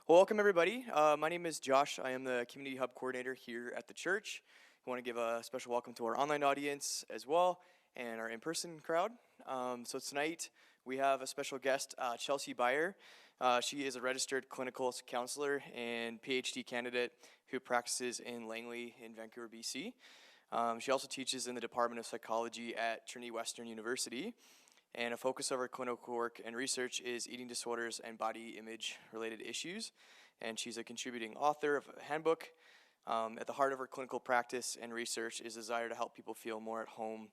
Well, welcome everybody. My name is Josh. I am the Community Hub Coordinator here at the church. I want to give a special welcome to our online audience as well and our in-person crowd. So tonight we have a special guest, Chelsea Beyer. She is a registered clinical counselor and PhD candidate who practices in Langley in Vancouver, BC. She also teaches in the Department of Psychology at Trinity Western University. And a focus of her clinical work and research is eating disorders and body image related issues. And she's a contributing author of a handbook. At the heart of her clinical practice and research is a desire to help people feel more at home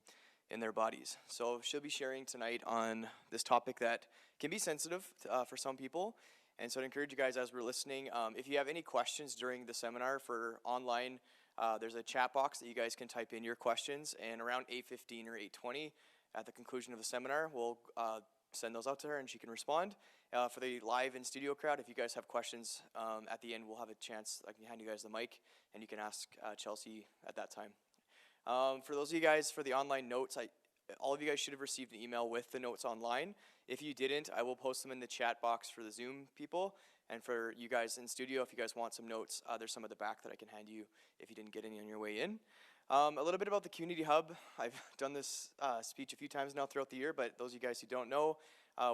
in their bodies. So she'll be sharing tonight on this topic that can be sensitive for some people. And so I'd encourage you guys as we're listening, if you have any questions during the seminar for online, there's a chat box that you guys can type in your questions, and around 8:15 or 8:20, at the conclusion of the seminar, we'll send those out to her and she can respond. For the live in studio crowd, if you guys have questions at the end, we'll have a chance. I can hand you guys the mic and you can ask Chelsea at that time. For those of you guys, for the online notes, all of you guys should have received an email with the notes online. If you didn't, I will post them in the chat box for the Zoom people. And for you guys in studio, if you guys want some notes, there's some at the back that I can hand you if you didn't get any on your way in. A little bit about the Community Hub. I've done this speech a few times now throughout the year, but those of you guys who don't know,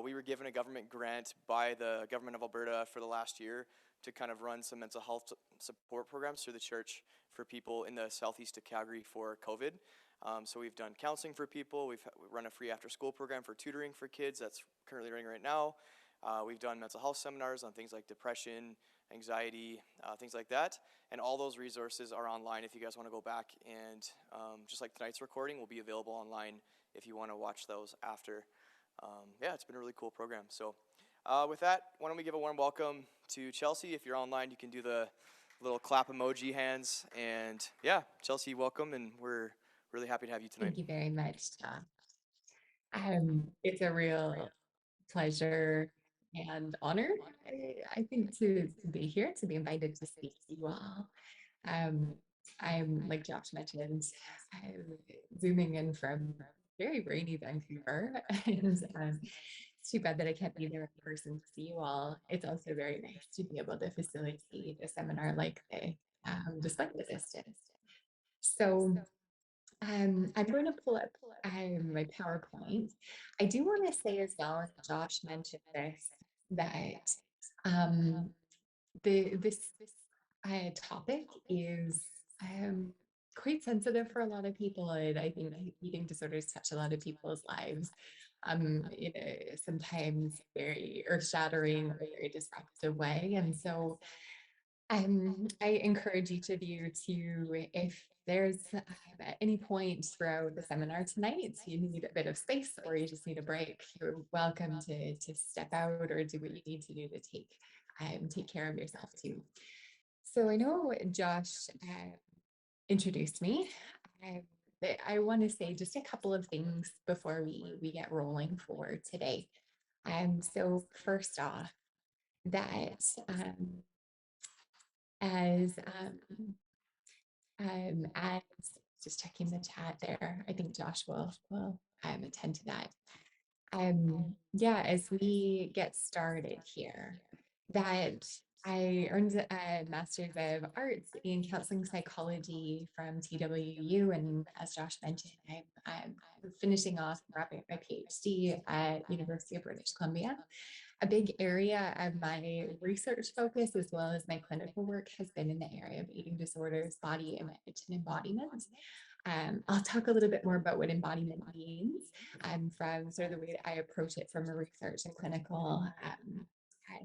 we were given a government grant by the government of Alberta for the last year to kind of run some mental health support programs through the church for people in the southeast of Calgary for COVID. So we've done counseling for people. We've run a free after-school program for tutoring for kids that's currently running right now. We've done mental health seminars on things like depression, anxiety, things like that. And all those resources are online if you guys want to go back. And just like tonight's recording will be available online if you want to watch those after. Yeah, it's been a really cool program. So with that, why don't we give a warm welcome to Chelsea. If you're online, you can do the little clap emoji hands. And yeah, Chelsea, welcome. And we're really happy to have you tonight. Thank you very much, Tom. It's a real pleasure and honor, I think, to be here, to be invited to speak to you all. Um, I'm, like Josh mentioned, I'm zooming in from very rainy Vancouver, and it's too bad that I can't be there in person to see you all. It's also very nice to be able to facilitate a seminar like this, despite the distance. So I'm going to pull up my PowerPoint. I do want to say as well, and Josh mentioned this, that um, this topic is quite sensitive for a lot of people, and I think eating disorders touch a lot of people's lives in a sometimes very earth-shattering or very disruptive way. And so I encourage each of you to, if there's at any point throughout the seminar tonight, you need a bit of space or you just need a break, you're welcome to step out or do what you need to do to take care of yourself too. So I know Josh introduced me. I want to say just a couple of things before we get rolling for today. So first off, that as as just checking the chat there, I think Josh will attend to that. Yeah, as we get started here, that I earned a Master's of Arts in Counseling Psychology from TWU, and as Josh mentioned, I'm finishing off wrapping up my PhD at University of British Columbia. A big area of my research focus, as well as my clinical work, has been in the area of eating disorders, body image, and embodiment. I'll talk a little bit more about what embodiment means from sort of the way that I approach it from a research and clinical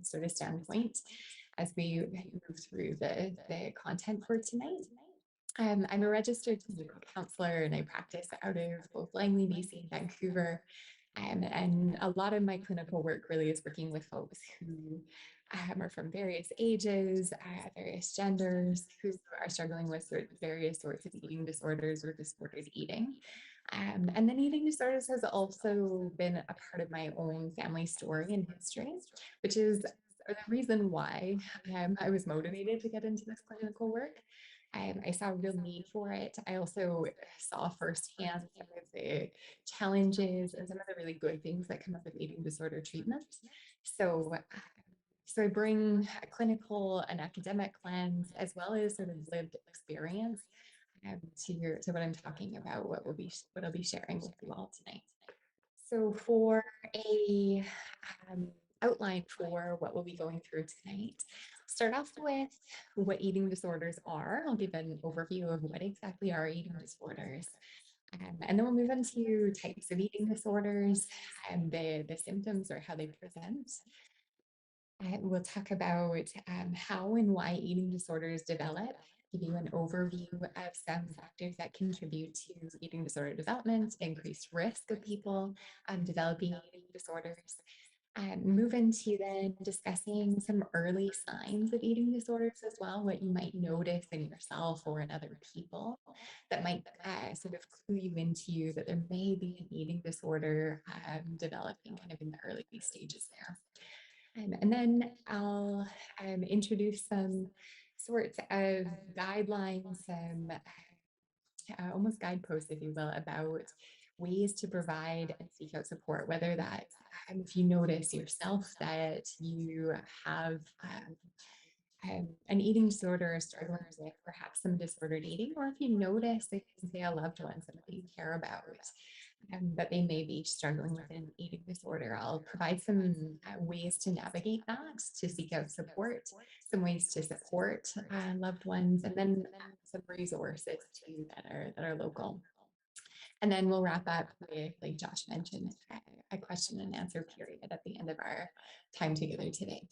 sort of standpoint as we move through the content for tonight. I'm a registered clinical counselor and I practice out of both Langley, BC and Vancouver. And a lot of my clinical work really is working with folks who are from various ages, various genders, who are struggling with various sorts of eating disorders or disordered eating. And then eating disorders has also been a part of my own family story and history, which is the reason why I was motivated to get into this clinical work. I saw a real need for it. I also saw firsthand some of the challenges and some of the really good things that come up with eating disorder treatment. So So I bring a clinical and academic lens as well as sort of lived experience to what I'm talking about, what I'll be sharing with you all tonight. So for a outline for what we'll be going through tonight, start off with what eating disorders are. I'll give an overview of what exactly are eating disorders. And then we'll move on to types of eating disorders and the symptoms or how they present. We'll talk about how and why eating disorders develop, give you an overview of some factors that contribute to eating disorder development, increased risk of people developing eating disorders. Move into then discussing some early signs of eating disorders as well, what you might notice in yourself or in other people that might sort of clue you into that there may be an eating disorder developing kind of in the early stages there. And then I'll introduce some sorts of guidelines, some almost guideposts, if you will, about ways to provide and seek out support, whether that's if you notice yourself that you have an eating disorder or struggling with perhaps some disordered eating, or if you notice that say a loved one, somebody you care about, that they may be struggling with an eating disorder. I'll provide some ways to navigate that, to seek out support, some ways to support loved ones, and then some resources too that are local. And then we'll wrap up with, like Josh mentioned, a question and answer period at the end of our time together today.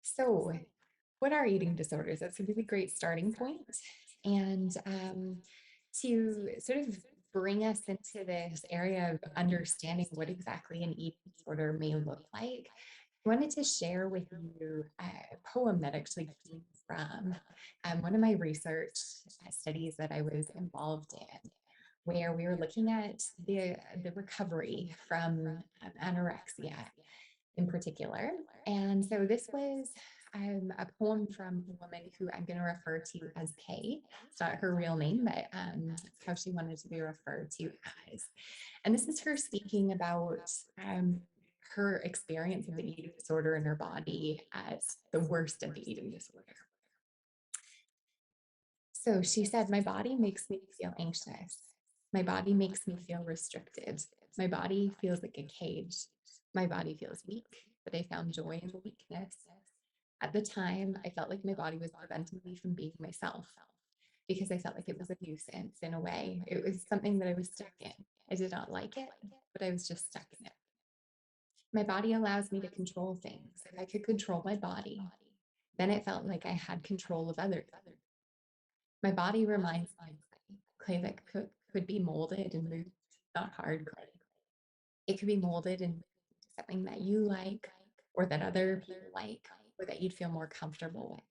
So, what are eating disorders? That's a really great starting point. And to sort of bring us into this area of understanding what exactly an eating disorder may look like, I wanted to share with you a poem that actually came from one of my research studies that I was involved in, where we were looking at the recovery from anorexia in particular. And so this was a poem from a woman who I'm going to refer to as Kay. It's not her real name, but it's how she wanted to be referred to as. And this is her speaking about her experience of the eating disorder in her body as the worst of the eating disorder. So she said, "My body makes me feel anxious. My body makes me feel restricted. My body feels like a cage. My body feels weak, but I found joy in the weakness. At the time, I felt like my body was preventing me from being myself because I felt like it was a nuisance in a way. It was something that I was stuck in. I did not like it, but I was just stuck in it. My body allows me to control things. If I could control my body, then it felt like I had control of others. My body reminds me of clay that could be molded and moved, not hard clay. It could be molded and something that you like or that other people like or that you'd feel more comfortable with."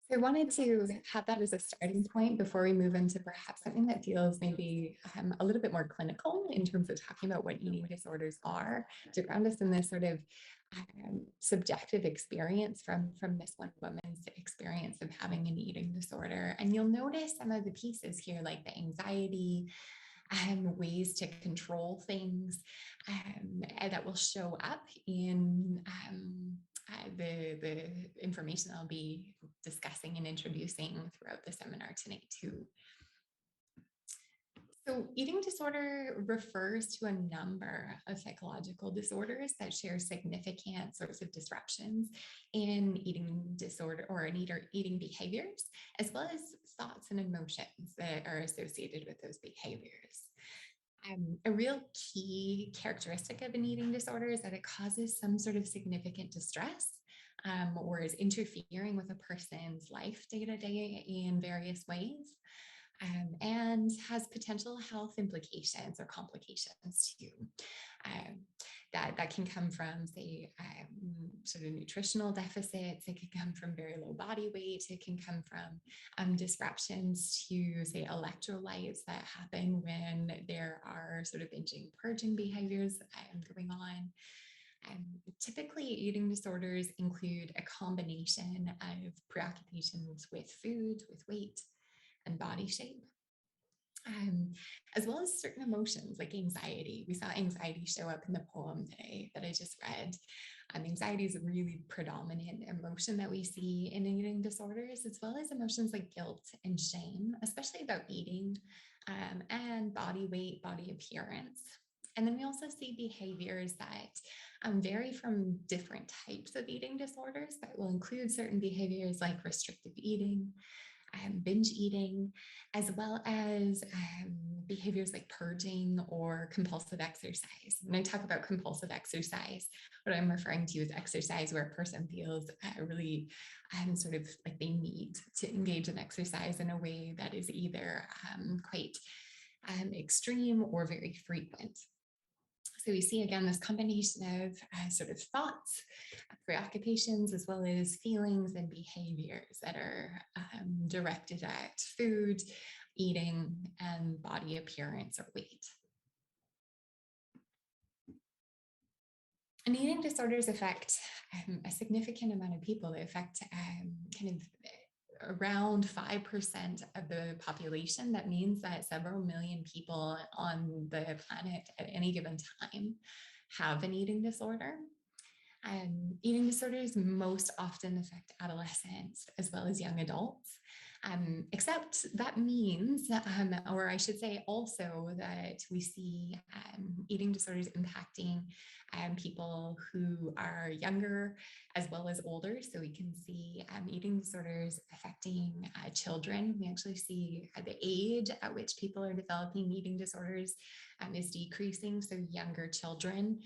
So I wanted to have that as a starting point before we move into perhaps something that feels maybe a little bit more clinical in terms of talking about what eating disorders are, to ground us in this sort of subjective experience from this one woman's experience of having an eating disorder. And you'll notice some of the pieces here, like the anxiety, ways to control things that will show up in the information I'll be discussing and introducing throughout the seminar tonight too. So eating disorder refers to a number of psychological disorders that share significant sorts of disruptions in eating disorder or in eating behaviors, as well as thoughts and emotions that are associated with those behaviors. A real key characteristic of an eating disorder is that it causes some sort of significant distress or is interfering with a person's life day to day in various ways, and has potential health implications or complications too. That can come from, say, sort of nutritional deficits. It can come from very low body weight. It can come from disruptions to, say, electrolytes that happen when there are sort of binging, purging behaviors going on. Typically, eating disorders include a combination of preoccupations with food, with weight, and body shape. as well as certain emotions like anxiety. We saw anxiety show up in the poem that I just read. Anxiety is a really predominant emotion that we see in eating disorders, as well as emotions like guilt and shame, especially about eating, and body weight, body appearance. And then we also see behaviors that vary from different types of eating disorders that will include certain behaviors like restrictive eating, binge eating, as well as behaviors like purging or compulsive exercise. When I talk about compulsive exercise, what I'm referring to is exercise where a person feels really sort of like they need to engage in exercise in a way that is either quite extreme or very frequent. So we see again this combination of sort of thoughts, preoccupations, as well as feelings and behaviors that are directed at food, eating, and body appearance or weight. And eating disorders affect a significant amount of people. They affect kind of around 5% of the population. That means that several million people on the planet at any given time have an eating disorder. Eating disorders most often affect adolescents as well as young adults. Except that means, or I should say also that we see eating disorders impacting people who are younger as well as older. So we can see eating disorders affecting children. We actually see the age at which people are developing eating disorders is decreasing. So younger children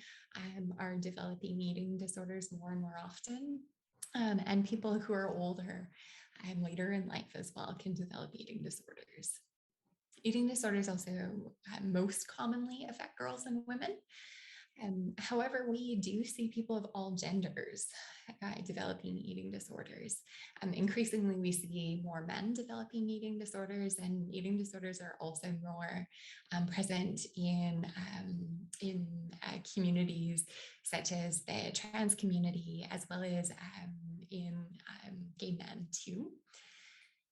are developing eating disorders more and more often. And people who are older later in life as well can develop eating disorders. Eating disorders also most commonly affect girls and women. However, we do see people of all genders developing eating disorders. Increasingly, we see more men developing eating disorders, and eating disorders are also more present in communities such as the trans community, as well as in gay men too.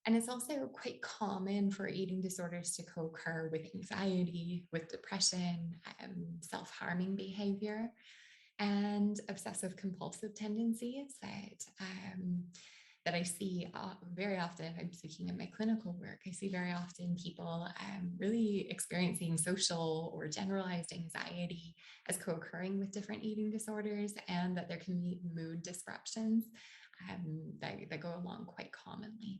And it's also quite common for eating disorders to co-occur with anxiety, with depression, self-harming behavior, and obsessive compulsive tendencies that I see very often. If I'm speaking in my clinical work, I see very often people really experiencing social or generalized anxiety as co-occurring with different eating disorders, and that there can be mood disruptions that go along quite commonly.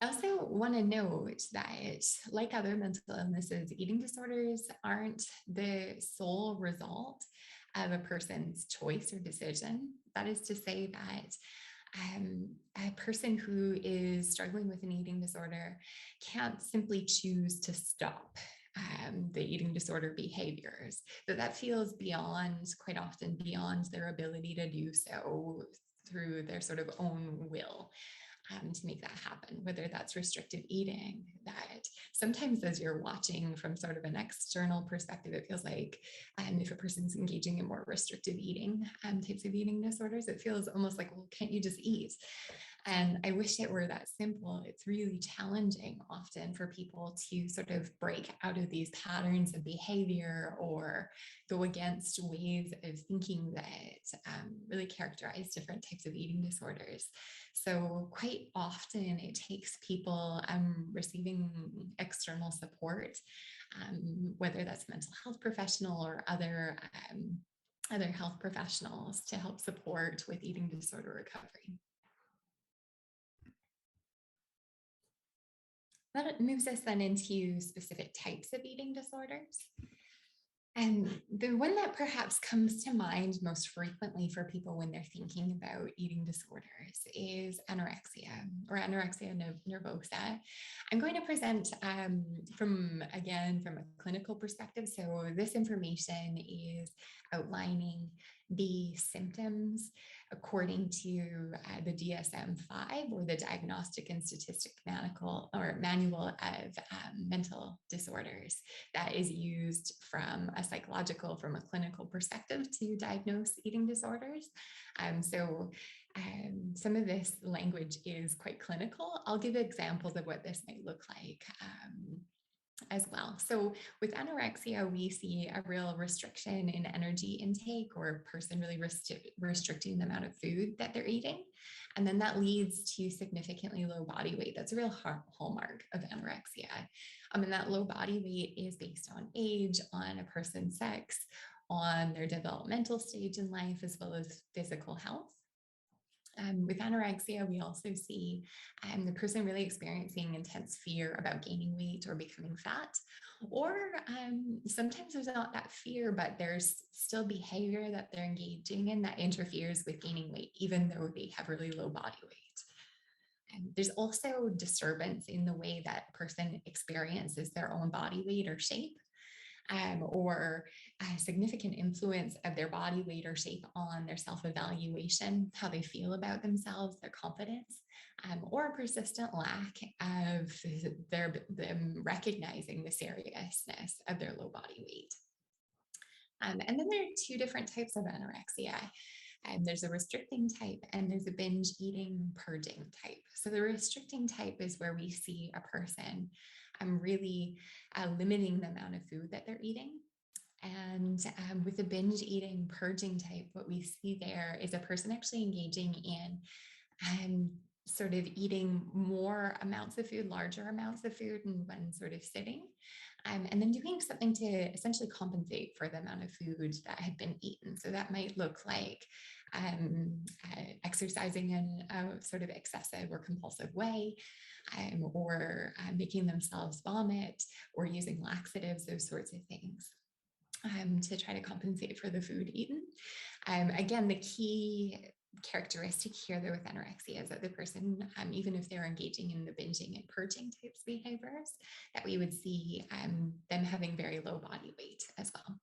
I also want to note that, like other mental illnesses, eating disorders aren't the sole result of a person's choice or decision. That is to say that a person who is struggling with an eating disorder can't simply choose to stop the eating disorder behaviors. That feels beyond, quite often beyond their ability to do so through their sort of own will. To make that happen, whether that's restrictive eating, that sometimes as you're watching from sort of an external perspective, it feels like if a person's engaging in more restrictive eating types of eating disorders, it feels almost like, well, can't you just eat? And I wish it were that simple. It's really challenging often for people to sort of break out of these patterns of behavior or go against ways of thinking that really characterize different types of eating disorders. So quite often it takes people receiving external support, whether that's mental health professional or other health professionals to help support with eating disorder recovery. That moves us then into specific types of eating disorders. And the one that perhaps comes to mind most frequently for people when they're thinking about eating disorders is anorexia or anorexia nervosa. I'm going to present from a clinical perspective. So this information is outlining the symptoms according to the DSM-5, or the Diagnostic and Statistic Manual of Mental Disorders, that is used from a psychological, from a clinical perspective to diagnose eating disorders. Some of this language is quite clinical. I'll give examples of what this might look like as well. So with anorexia, we see a real restriction in energy intake, or a person really restricting the amount of food that they're eating. And then that leads to significantly low body weight. That's a real hallmark of anorexia. And that low body weight is based on age, on a person's sex, on their developmental stage in life, as well as physical health. With anorexia, we also see the person really experiencing intense fear about gaining weight or becoming fat. Or sometimes there's not that fear, but there's still behavior that they're engaging in that interferes with gaining weight, even though they have really low body weight. There's also disturbance in the way that a person experiences their own body weight or shape. Or a significant influence of their body weight or shape on their self-evaluation, how they feel about themselves, their confidence, or a persistent lack of them recognizing the seriousness of their low body weight. And then there are two different types of anorexia. There's a restricting type and there's a binge eating purging type. So the restricting type is where we see a person really limiting the amount of food that they're eating. And with the binge eating purging type, what we see there is a person actually engaging in sort of eating more amounts of food, larger amounts of food in one sort of sitting, and then doing something to essentially compensate for the amount of food that had been eaten. So that might look like exercising in a sort of excessive or compulsive way, or making themselves vomit, or using laxatives, those sorts of things. To try to compensate for the food eaten. Again, the key characteristic here, though, with anorexia is that the person, even if they're engaging in the binging and purging types behaviors, that we would see them having very low body weight as well.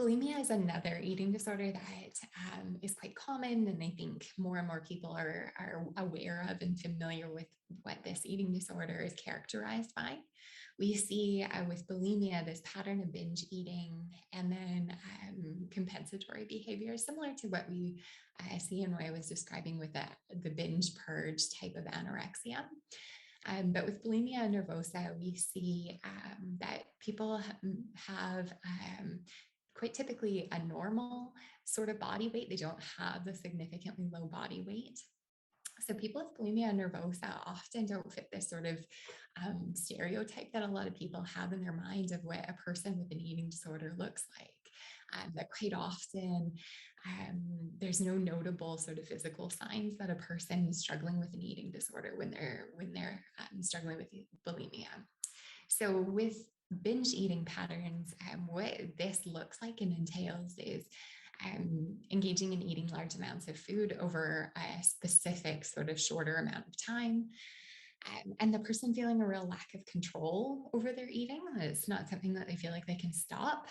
Bulimia is another eating disorder that is quite common, and I think more and more people are aware of and familiar with what this eating disorder is characterized by. We see with bulimia this pattern of binge eating and then compensatory behavior, similar to what we see in what I was describing with the binge purge type of anorexia. But with bulimia nervosa, we see that people have quite typically a normal sort of body weight. They don't have the significantly low body weight. So people with bulimia nervosa often don't fit this sort of stereotype that a lot of people have in their minds of what a person with an eating disorder looks like. That quite often there's no notable sort of physical signs that a person is struggling with an eating disorder when they're struggling with bulimia. So with binge eating patterns, what this looks like and entails is engaging in eating large amounts of food over a specific sort of shorter amount of time. And the person feeling a real lack of control over their eating. It's not something that they feel like they can stop,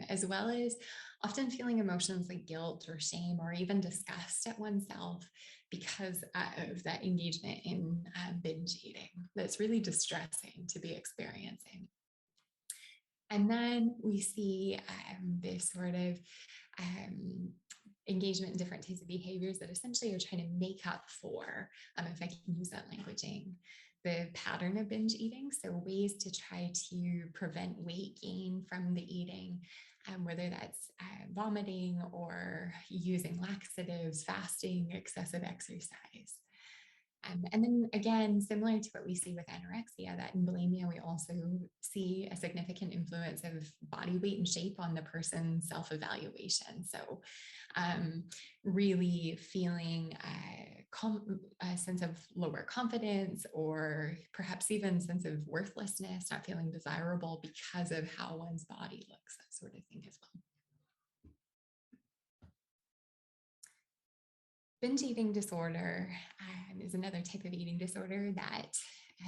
as well as often feeling emotions like guilt or shame or even disgust at oneself because of that engagement in binge eating. That's really distressing to be experiencing. And then we see this sort of engagement in different types of behaviors that essentially are trying to make up for, if I can use that languaging, the pattern of binge eating. So ways to try to prevent weight gain from the eating, whether that's vomiting or using laxatives, fasting, excessive exercise. And then again, similar to what we see with anorexia, that in bulimia, we also see a significant influence of body weight and shape on the person's self-evaluation. So really feeling a sense of lower confidence, or perhaps even a sense of worthlessness, not feeling desirable because of how one's body looks, that sort of thing as well. Binge eating disorder is another type of eating disorder that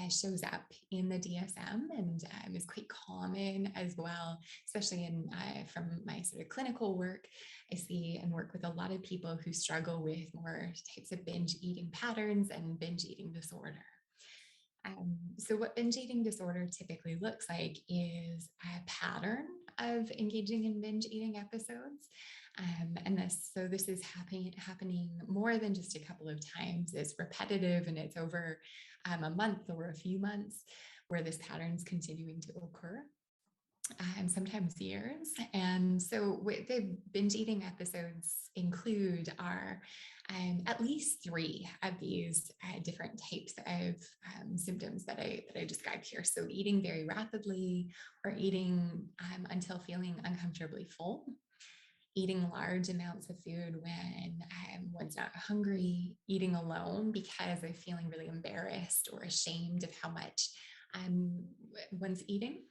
shows up in the DSM and is quite common as well, especially from my sort of clinical work. I see and work with a lot of people who struggle with more types of binge eating patterns and binge eating disorder. So what binge eating disorder typically looks like is a pattern of engaging in binge eating episodes. This is happening more than just a couple of times. It's repetitive and it's over a month or a few months where this pattern is continuing to occur. Sometimes years. And so what the binge eating episodes include are at least 3 of these different types of symptoms that I described here. So eating very rapidly or eating until feeling uncomfortably full, eating large amounts of food when one's not hungry, eating alone because of feeling really embarrassed or ashamed of how much one's eating.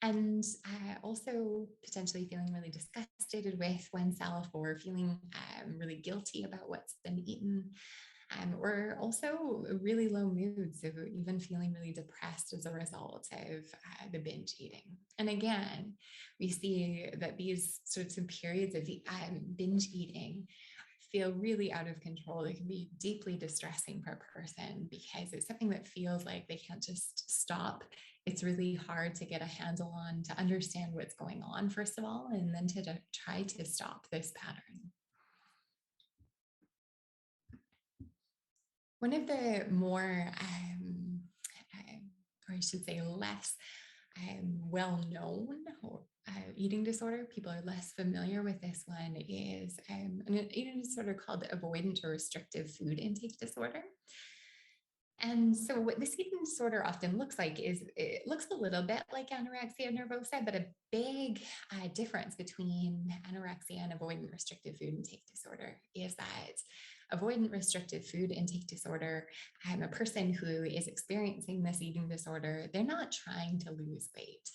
And also potentially feeling really disgusted with oneself or feeling really guilty about what's been eaten. Or also really low mood, so even feeling really depressed as a result of the binge eating. And again, we see that these sorts of periods of binge eating feel really out of control. They can be deeply distressing for a person because it's something that feels like they can't just stop. It's really hard to get a handle on, to understand what's going on, first of all, and then to try to stop this pattern. One of the more, or I should say less well-known eating disorder, people are less familiar with this one, is an eating disorder called avoidant or restrictive food intake disorder. And so what this eating disorder often looks like is it looks a little bit like anorexia nervosa, but a big difference between anorexia and avoidant restrictive food intake disorder is that avoidant restrictive food intake disorder, a person who is experiencing this eating disorder, they're not trying to lose weight.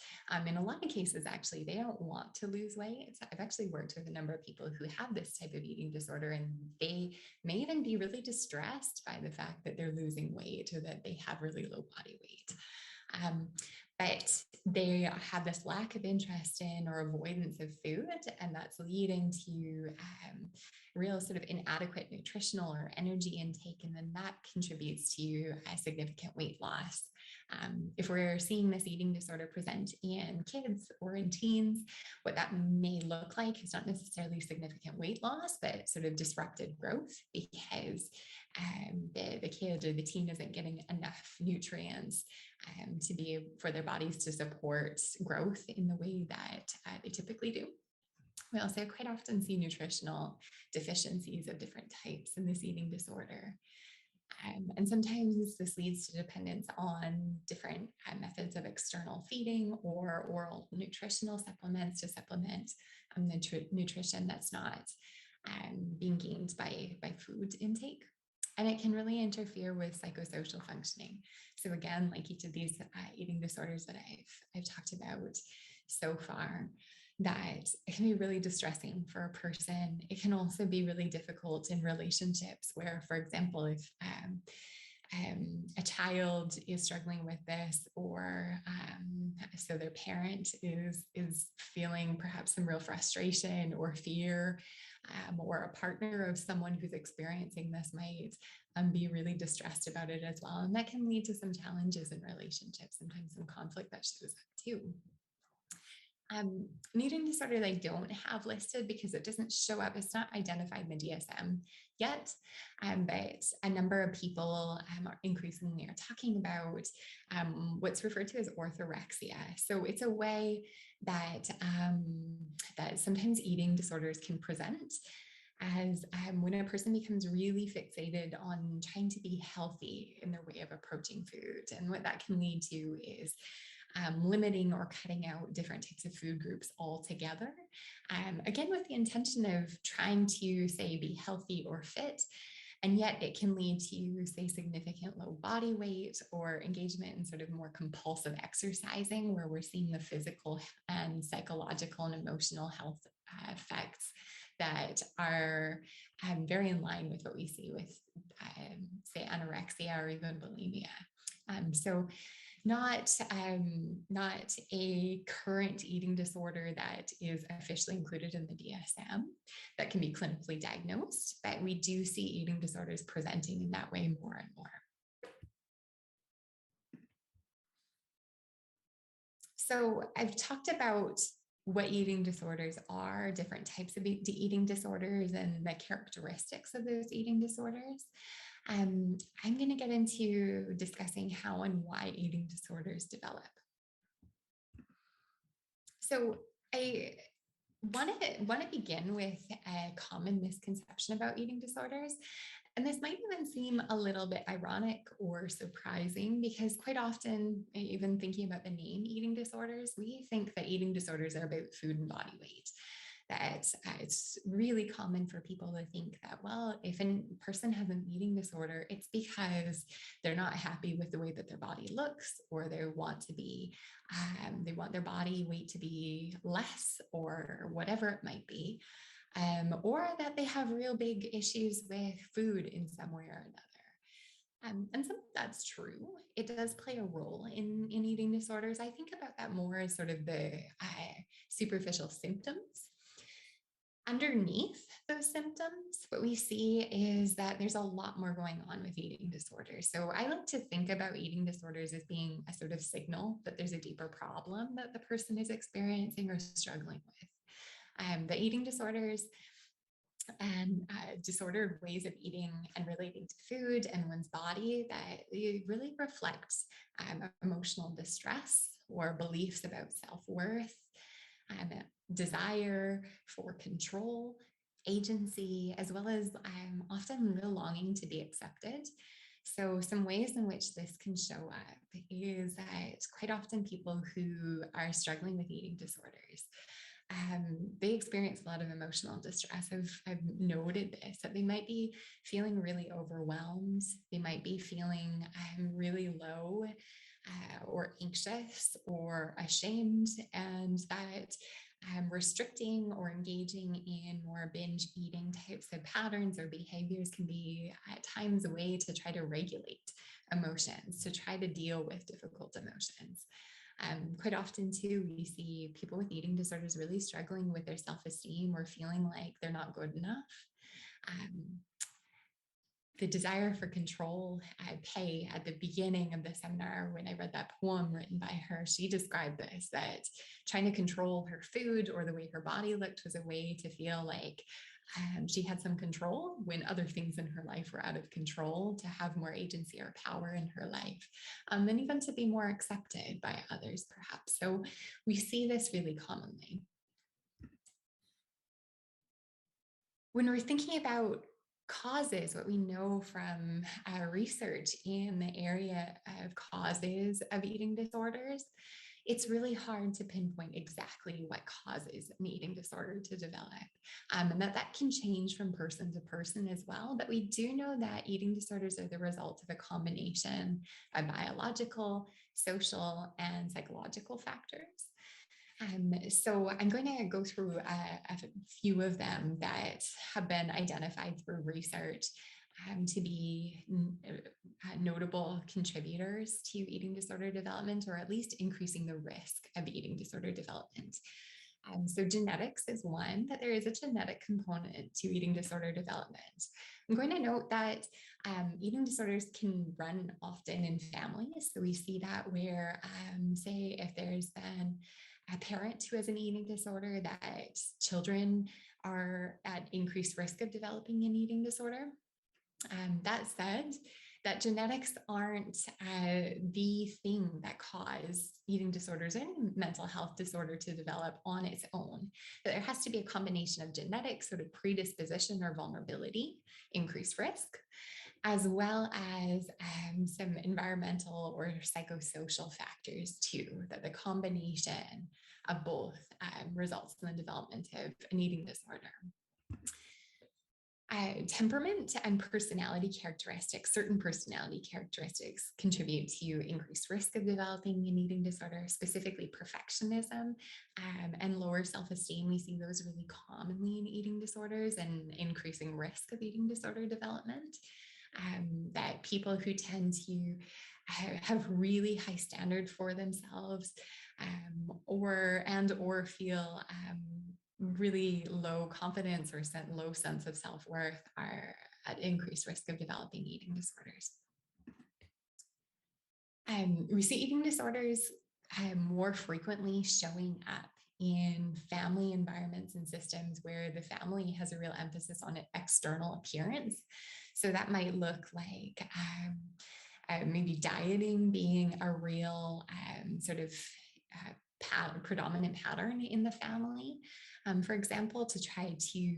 In a lot of cases, actually, they don't want to lose weight. I've actually worked with a number of people who have this type of eating disorder, and they may even be really distressed by the fact that they're losing weight or that they have really low body weight. But they have this lack of interest in or avoidance of food, and that's leading to real sort of inadequate nutritional or energy intake, and then that contributes to a significant weight loss. If we're seeing this eating disorder present in kids or in teens, what that may look like is not necessarily significant weight loss, but sort of disrupted growth because the kid or the teen isn't getting enough nutrients for their bodies to support growth in the way that they typically do. We also quite often see nutritional deficiencies of different types in this eating disorder. And sometimes this leads to dependence on different methods of external feeding or oral nutritional supplements to supplement the nutrition that's not being gained by food intake. And it can really interfere with psychosocial functioning. So again, like each of these eating disorders that I've talked about so far, that it can be really distressing for a person. It can also be really difficult in relationships where, for example, if a child is struggling with this, or so their parent is feeling perhaps some real frustration or fear, or a partner of someone who's experiencing this might be really distressed about it as well. And that can lead to some challenges in relationships, sometimes some conflict that shows up too. An eating disorder that I don't have listed because it doesn't show up, it's not identified in the DSM yet, but a number of people increasingly are talking about what's referred to as orthorexia. So it's a way that, that sometimes eating disorders can present as when a person becomes really fixated on trying to be healthy in their way of approaching food. And what that can lead to is limiting or cutting out different types of food groups altogether. Again, with the intention of trying to, say, be healthy or fit, and yet it can lead to, say, significant low body weight or engagement in sort of more compulsive exercising, where we're seeing the physical and psychological and emotional health effects that are very in line with what we see with, say, anorexia or even bulimia. So not a current eating disorder that is officially included in the DSM that can be clinically diagnosed, but we do see eating disorders presenting in that way more and more. So I've talked about what eating disorders are, different types of eating disorders, and the characteristics of those eating disorders. I'm going to get into discussing how and why eating disorders develop. So I want to begin with a common misconception about eating disorders. And this might even seem a little bit ironic or surprising because quite often, even thinking about the name eating disorders, we think that eating disorders are about food and body weight. That it's really common for people to think that, well, if a person has an eating disorder, it's because they're not happy with the way that their body looks, or they want their body weight to be less, or whatever it might be. Or that they have real big issues with food in some way or another. And some of that's true. It does play a role in eating disorders. I think about that more as sort of the superficial symptoms. Underneath those symptoms, what we see is that there's a lot more going on with eating disorders. So I like to think about eating disorders as being a sort of signal that there's a deeper problem that the person is experiencing or struggling with. The eating disorders and disordered ways of eating and relating to food and one's body that really reflects emotional distress or beliefs about self-worth, desire for control, agency, as well as often real longing to be accepted. So some ways in which this can show up is that quite often people who are struggling with eating disorders, they experience a lot of emotional distress. I've noted this, that they might be feeling really overwhelmed. They might be feeling really low or anxious or ashamed, and that restricting or engaging in more binge eating types of patterns or behaviors can be at times a way to try to regulate emotions, to try to deal with difficult emotions. Quite often too, we see people with eating disorders really struggling with their self-esteem or feeling like they're not good enough. The desire for control. Pei, at the beginning of the seminar, when I read that poem written by her, she described this, that trying to control her food or the way her body looked was a way to feel like she had some control when other things in her life were out of control, to have more agency or power in her life, and even to be more accepted by others, perhaps. So we see this really commonly. When we're thinking about causes, what we know from research in the area of causes of eating disorders, it's really hard to pinpoint exactly what causes an eating disorder to develop. And that can change from person to person as well. But we do know that eating disorders are the result of a combination of biological, social, and psychological factors. So I'm going to go through a few of them that have been identified through research to be notable contributors to eating disorder development, or at least increasing the risk of eating disorder development. So genetics is one, that there is a genetic component to eating disorder development. I'm going to note that eating disorders can run often in families. So we see that where, say, if there's been a parent who has an eating disorder, that children are at increased risk of developing an eating disorder. That said, that genetics aren't the thing that cause eating disorders or any mental health disorder to develop on its own. That there has to be a combination of genetic sort of predisposition or vulnerability, increased risk, as well as some environmental or psychosocial factors too, that the combination of both results in the development of an eating disorder. Temperament and personality characteristics, certain personality characteristics contribute to increased risk of developing an eating disorder, specifically perfectionism and lower self-esteem. We see those really commonly in eating disorders and increasing risk of eating disorder development. That people who tend to have really high standards for themselves, or feel really low confidence or low sense of self-worth are at increased risk of developing eating disorders. We see eating disorders more frequently showing up in family environments and systems where the family has a real emphasis on external appearance. So that might look like maybe dieting being a real sort of predominant pattern in the family. For example, to try to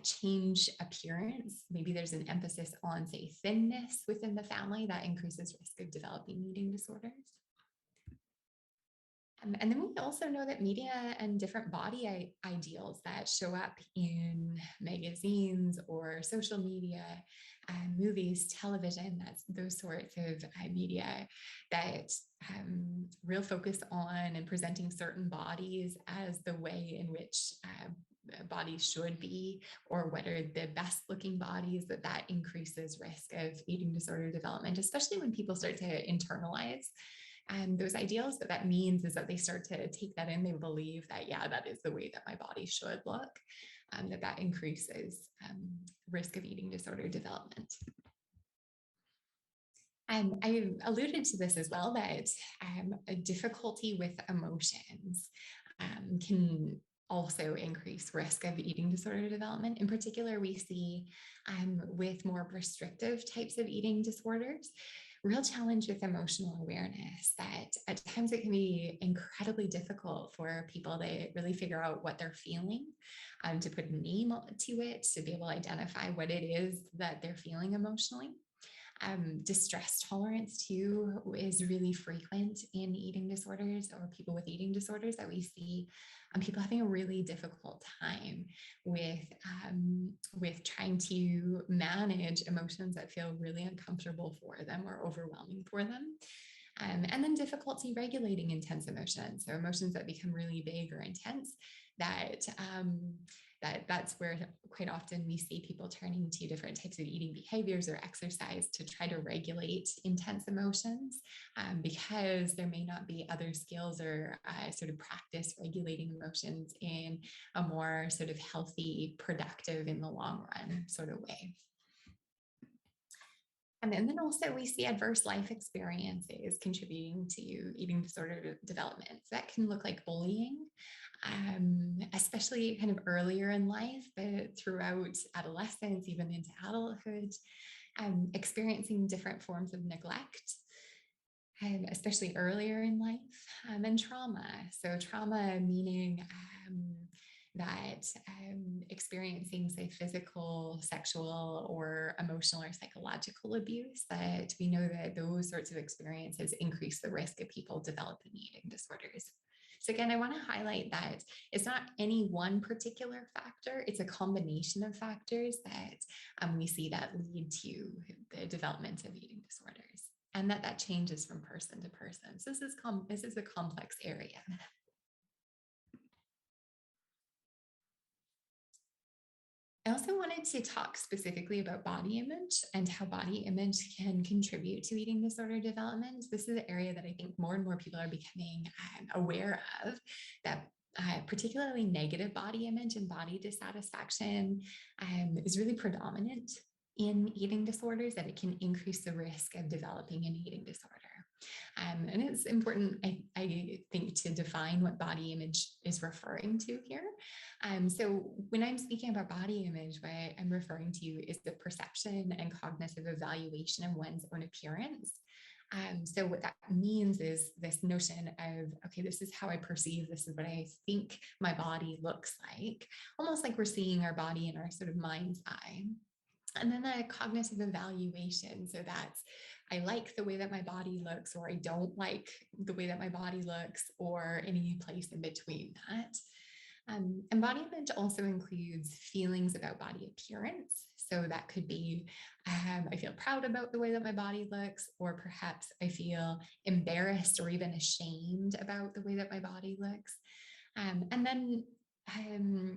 change appearance, maybe there's an emphasis on, say, thinness within the family that increases risk of developing eating disorders. And then we also know that media and different body ideals that show up in magazines or social media, movies, television, that's those sorts of media that real focus on and presenting certain bodies as the way in which bodies should be, or what are the best looking bodies, that increases risk of eating disorder development, especially when people start to internalize those ideals. What that means is that they start to take that in. They believe that, yeah, that is the way that my body should look, that increases risk of eating disorder development. I alluded to this as well, that a difficulty with emotions can also increase risk of eating disorder development. In particular, we see with more restrictive types of eating disorders, real challenge with emotional awareness, that at times it can be incredibly difficult for people to really figure out what they're feeling, to put a name to it, to be able to identify what it is that they're feeling emotionally. Distress tolerance too is really frequent in eating disorders, or people with eating disorders, that we see people having a really difficult time with trying to manage emotions that feel really uncomfortable for them or overwhelming for them. And then difficulty regulating intense emotions. So emotions that become really big or intense, that's where quite often we see people turning to different types of eating behaviors or exercise to try to regulate intense emotions, because there may not be other skills or sort of practice regulating emotions in a more sort of healthy, productive, in the long run sort of way. And then also we see adverse life experiences contributing to eating disorder development. So that can look like bullying, especially kind of earlier in life, but throughout adolescence, even into adulthood, experiencing different forms of neglect, especially earlier in life, and trauma. So trauma meaning that experiencing, say, physical, sexual, or emotional or psychological abuse, that we know that those sorts of experiences increase the risk of people developing eating disorders. So again, I want to highlight that it's not any one particular factor, it's a combination of factors that we see that lead to the development of eating disorders, and that changes from person to person. So this is a complex area. I also wanted to talk specifically about body image and how body image can contribute to eating disorder development. This is an area that I think more and more people are becoming aware of, that particularly negative body image and body dissatisfaction is really predominant in eating disorders, that it can increase the risk of developing an eating disorder. And it's important, I think, to define what body image is referring to here. So when I'm speaking about body image, what I'm referring to is the perception and cognitive evaluation of one's own appearance. So what that means is this notion of, okay, this is how I perceive, this is what I think my body looks like, almost like we're seeing our body in our sort of mind's eye. And then the cognitive evaluation. So that's, I like the way that my body looks, or I don't like the way that my body looks, or any place in between that. And body image also includes feelings about body appearance. So that could be, I feel proud about the way that my body looks, or perhaps I feel embarrassed or even ashamed about the way that my body looks. And then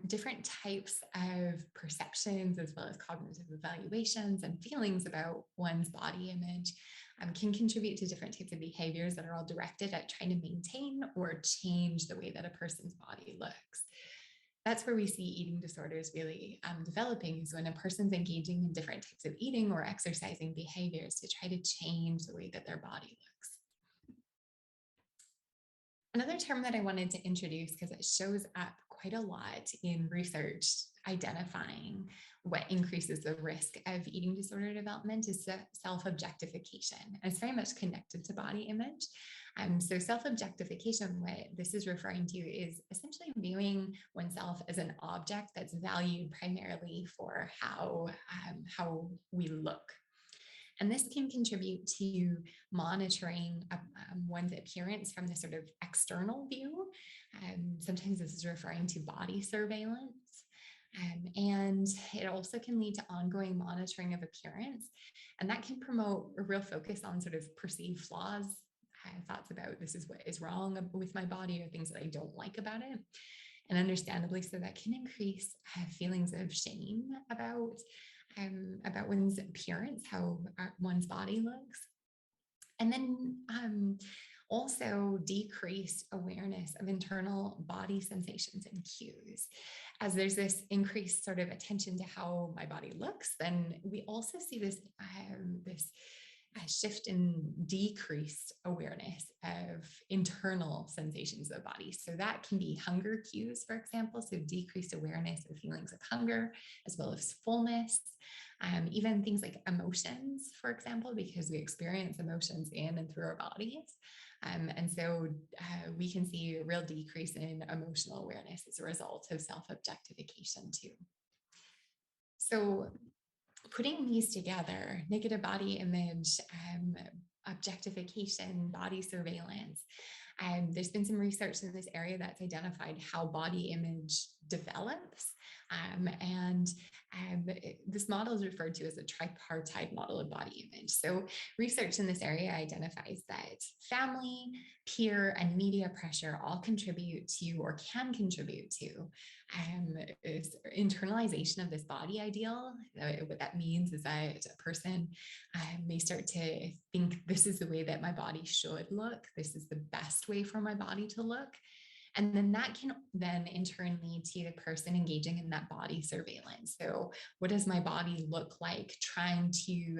different types of perceptions, as well as cognitive evaluations and feelings about one's body image, can contribute to different types of behaviors that are all directed at trying to maintain or change the way that a person's body looks. That's where we see eating disorders really developing, is when a person's engaging in different types of eating or exercising behaviors to try to change the way that their body looks. Another term that I wanted to introduce, because it shows up quite a lot in research identifying what increases the risk of eating disorder development, is self-objectification. It's very much connected to body image. So self-objectification, what this is referring to, is essentially viewing oneself as an object that's valued primarily for how we look. And this can contribute to monitoring one's appearance from the sort of external view. Sometimes this is referring to body surveillance. And it also can lead to ongoing monitoring of appearance. And that can promote a real focus on sort of perceived flaws, thoughts about this is what is wrong with my body, or things that I don't like about it. And understandably so, that can increase feelings of shame about one's appearance, how one's body looks. And then also decreased awareness of internal body sensations and cues. As there's this increased sort of attention to how my body looks, then we also see this a shift in decreased awareness of internal sensations of the body. So that can be hunger cues, for example. So decreased awareness of feelings of hunger, as well as fullness. Even things like emotions, for example, because we experience emotions in and through our bodies. And so we can see a real decrease in emotional awareness as a result of self-objectification too. So putting these together, negative body image, objectification, body surveillance, there's been some research in this area that's identified how body image develops. This model is referred to as a tripartite model of body image. So research in this area identifies that family, peer, and media pressure all contribute to, or can contribute to, internalization of this body ideal. What that means is that a person may start to think, this is the way that my body should look. This is the best way for my body to look. And then that can then in turn lead to the person engaging in that body surveillance. So what does my body look like? Trying to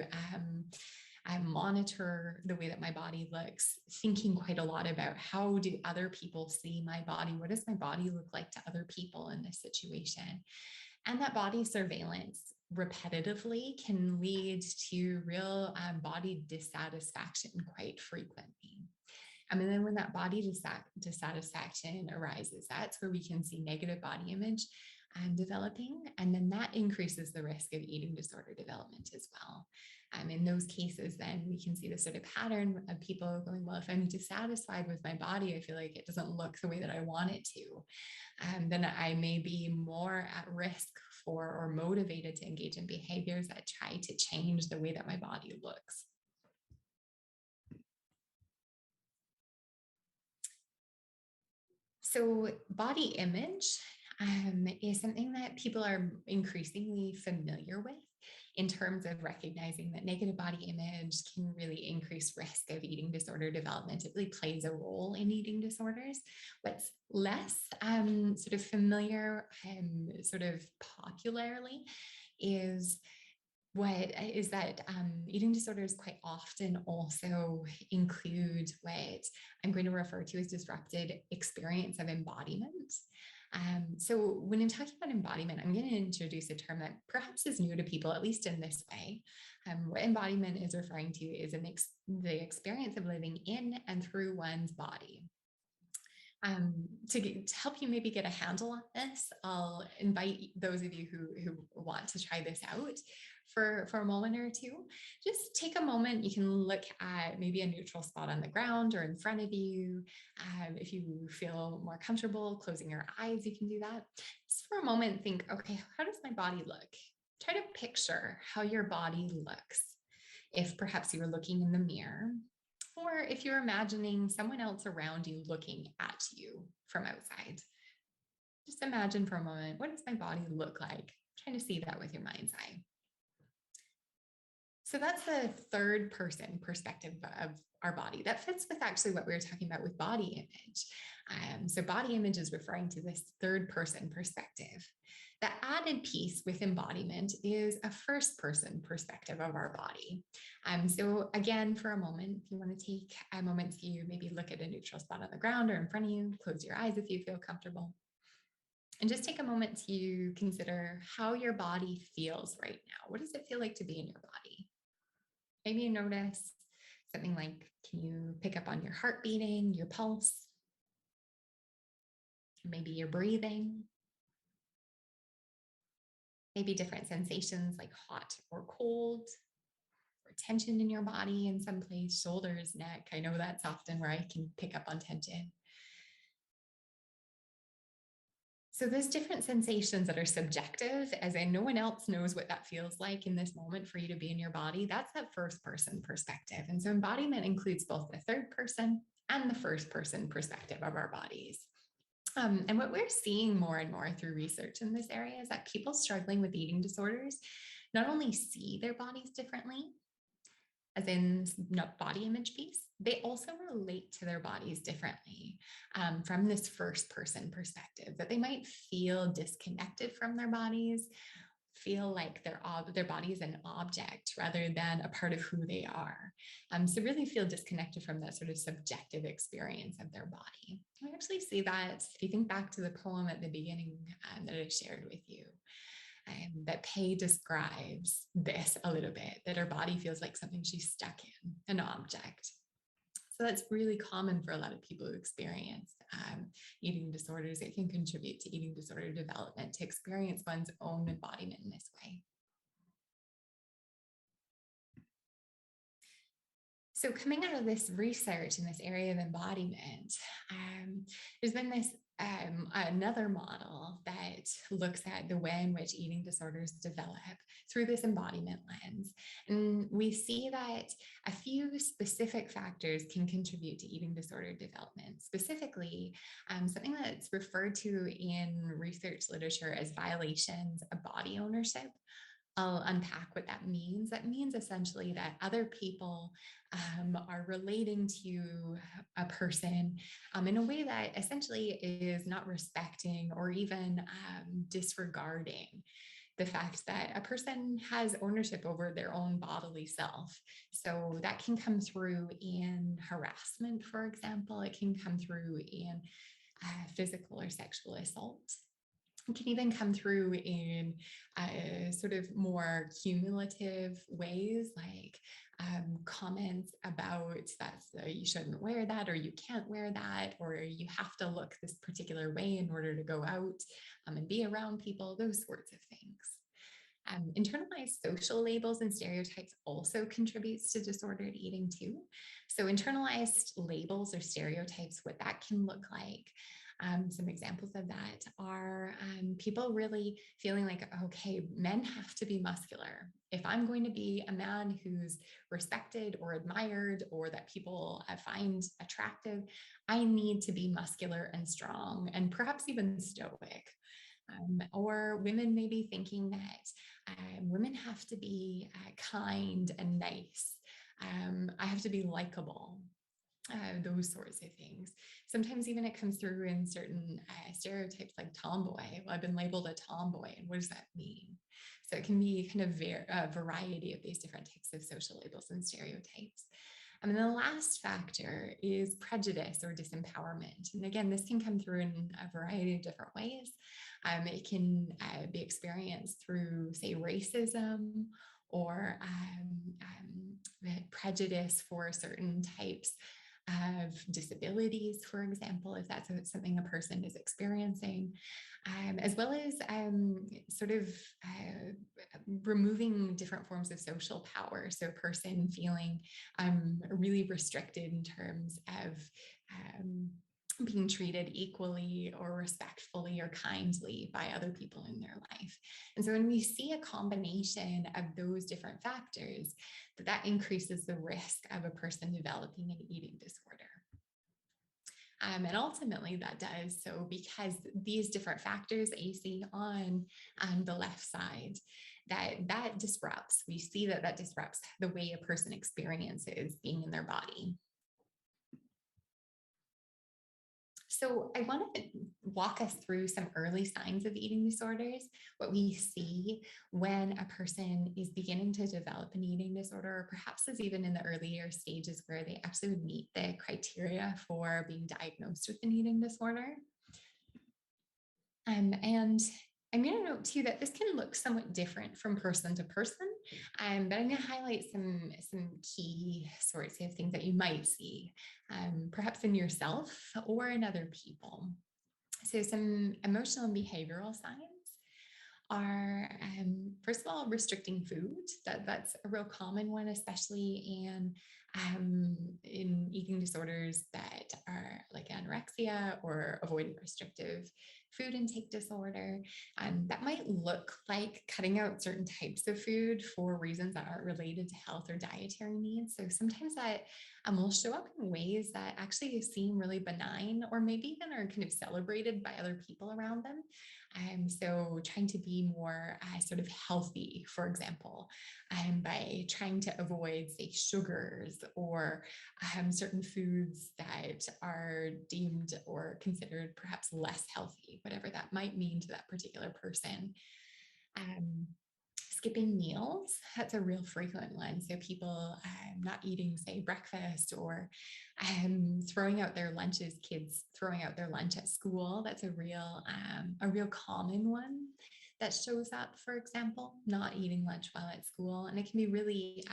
monitor the way that my body looks, thinking quite a lot about how do other people see my body? What does my body look like to other people in this situation? And that body surveillance repetitively can lead to real body dissatisfaction quite frequently. And then when that body dissatisfaction arises, that's where we can see negative body image developing. And then that increases the risk of eating disorder development as well. In those cases, then we can see the sort of pattern of people going, well, if I'm dissatisfied with my body, I feel like it doesn't look the way that I want it to, then I may be more at risk for, or motivated to engage in behaviors that try to change the way that my body looks. So body image is something that people are increasingly familiar with in terms of recognizing that negative body image can really increase risk of eating disorder development. It really plays a role in eating disorders. What's less sort of familiar, sort of popularly, is that eating disorders quite often also include what I'm going to refer to as disrupted experience of embodiment. So when I'm talking about embodiment, I'm going to introduce a term that perhaps is new to people, at least in this way. What embodiment is referring to is the experience of living in and through one's body. To help you maybe get a handle on this, I'll invite those of you who want to try this out for a moment or two. Just take a moment. You can look at maybe a neutral spot on the ground or in front of you. If you feel more comfortable closing your eyes, you can do that. Just for a moment, think, okay, how does my body look? Try to picture how your body looks. If perhaps you were looking in the mirror, or if you're imagining someone else around you looking at you from outside. Just imagine for a moment, what does my body look like? Trying to see that with your mind's eye. So that's the third person perspective of our body. That fits with actually what we were talking about with body image. So body image is referring to this third person perspective. The added piece with embodiment is a first person perspective of our body. So again, for a moment, if you want to take a moment to maybe look at a neutral spot on the ground or in front of you, close your eyes if you feel comfortable. And just take a moment to consider how your body feels right now. What does it feel like to be in your body? Maybe you notice something like, can you pick up on your heart beating, your pulse? Maybe your breathing. Maybe different sensations like hot or cold, or tension in your body in some place, shoulders, neck. I know that's often where I can pick up on tension. So there's different sensations that are subjective, as in no one else knows what that feels like in this moment for you to be in your body. That's that first person perspective. And so embodiment includes both the third person and the first person perspective of our bodies. And what we're seeing more and more through research in this area is that people struggling with eating disorders not only see their bodies differently, as in body image piece, they also relate to their bodies differently from this first person perspective, that they might feel disconnected from their bodies, feel like their body is an object rather than a part of who they are. So really feel disconnected from that sort of subjective experience of their body. I actually see that if you think back to the poem at the beginning that I shared with you. That Pei describes this a little bit, that her body feels like something she's stuck in, an object. So that's really common for a lot of people who experience eating disorders. It can contribute to eating disorder development to experience one's own embodiment in this way. So coming out of this research in this area of embodiment, there's been this another model that looks at the way in which eating disorders develop through this embodiment lens. And we see that a few specific factors can contribute to eating disorder development, specifically something that's referred to in research literature as violations of body ownership. I'll unpack what that means. That means essentially that other people are relating to a person in a way that essentially is not respecting or even disregarding the fact that a person has ownership over their own bodily self. So that can come through in harassment, for example. It can come through in physical or sexual assault. It can even come through in sort of more cumulative ways, like comments about you shouldn't wear that, or you can't wear that, or you have to look this particular way in order to go out and be around people, those sorts of things. Internalized social labels and stereotypes also contributes to disordered eating too. So internalized labels or stereotypes, what that can look like. Some examples of that are people really feeling like, okay, men have to be muscular. If I'm going to be a man who's respected or admired or that people find attractive, I need to be muscular and strong and perhaps even stoic. Or women may be thinking that women have to be kind and nice. I have to be likable. Those sorts of things. Sometimes even it comes through in certain stereotypes like tomboy. Well, I've been labeled a tomboy, and what does that mean? So it can be kind of a variety of these different types of social labels and stereotypes. And then the last factor is prejudice or disempowerment. And again, this can come through in a variety of different ways. It can be experienced through, say, racism or prejudice for certain types of disabilities, for example, if that's something a person is experiencing, as well as sort of removing different forms of social power. So a person feeling really restricted in terms of being treated equally or respectfully or kindly by other people in their life. And so when we see a combination of those different factors, that increases the risk of a person developing an eating disorder. And ultimately that does so because these different factors that you see on the left side, that disrupts, we see that disrupts the way a person experiences being in their body. So I want to walk us through some early signs of eating disorders, what we see when a person is beginning to develop an eating disorder, or perhaps is even in the earlier stages where they actually would meet the criteria for being diagnosed with an eating disorder. And I'm going to note too that this can look somewhat different from person to person, but I'm going to highlight some key sorts of things that you might see, perhaps in yourself or in other people. So some emotional and behavioral signs are, first of all, restricting food. That's a real common one, especially in eating disorders that are like anorexia or avoidant restrictive food intake disorder. That might look like cutting out certain types of food for reasons that aren't related to health or dietary needs. So sometimes that will show up in ways that actually seem really benign, or maybe even are kind of celebrated by other people around them. So trying to be more sort of healthy, for example, by trying to avoid, say, sugars or certain foods that are deemed or considered perhaps less healthy, whatever that might mean to that particular person. Skipping meals, that's a real frequent one. So people not eating, say, breakfast, or throwing out their lunches, kids throwing out their lunch at school. That's a real common one that shows up, for example, not eating lunch while at school. And it can be really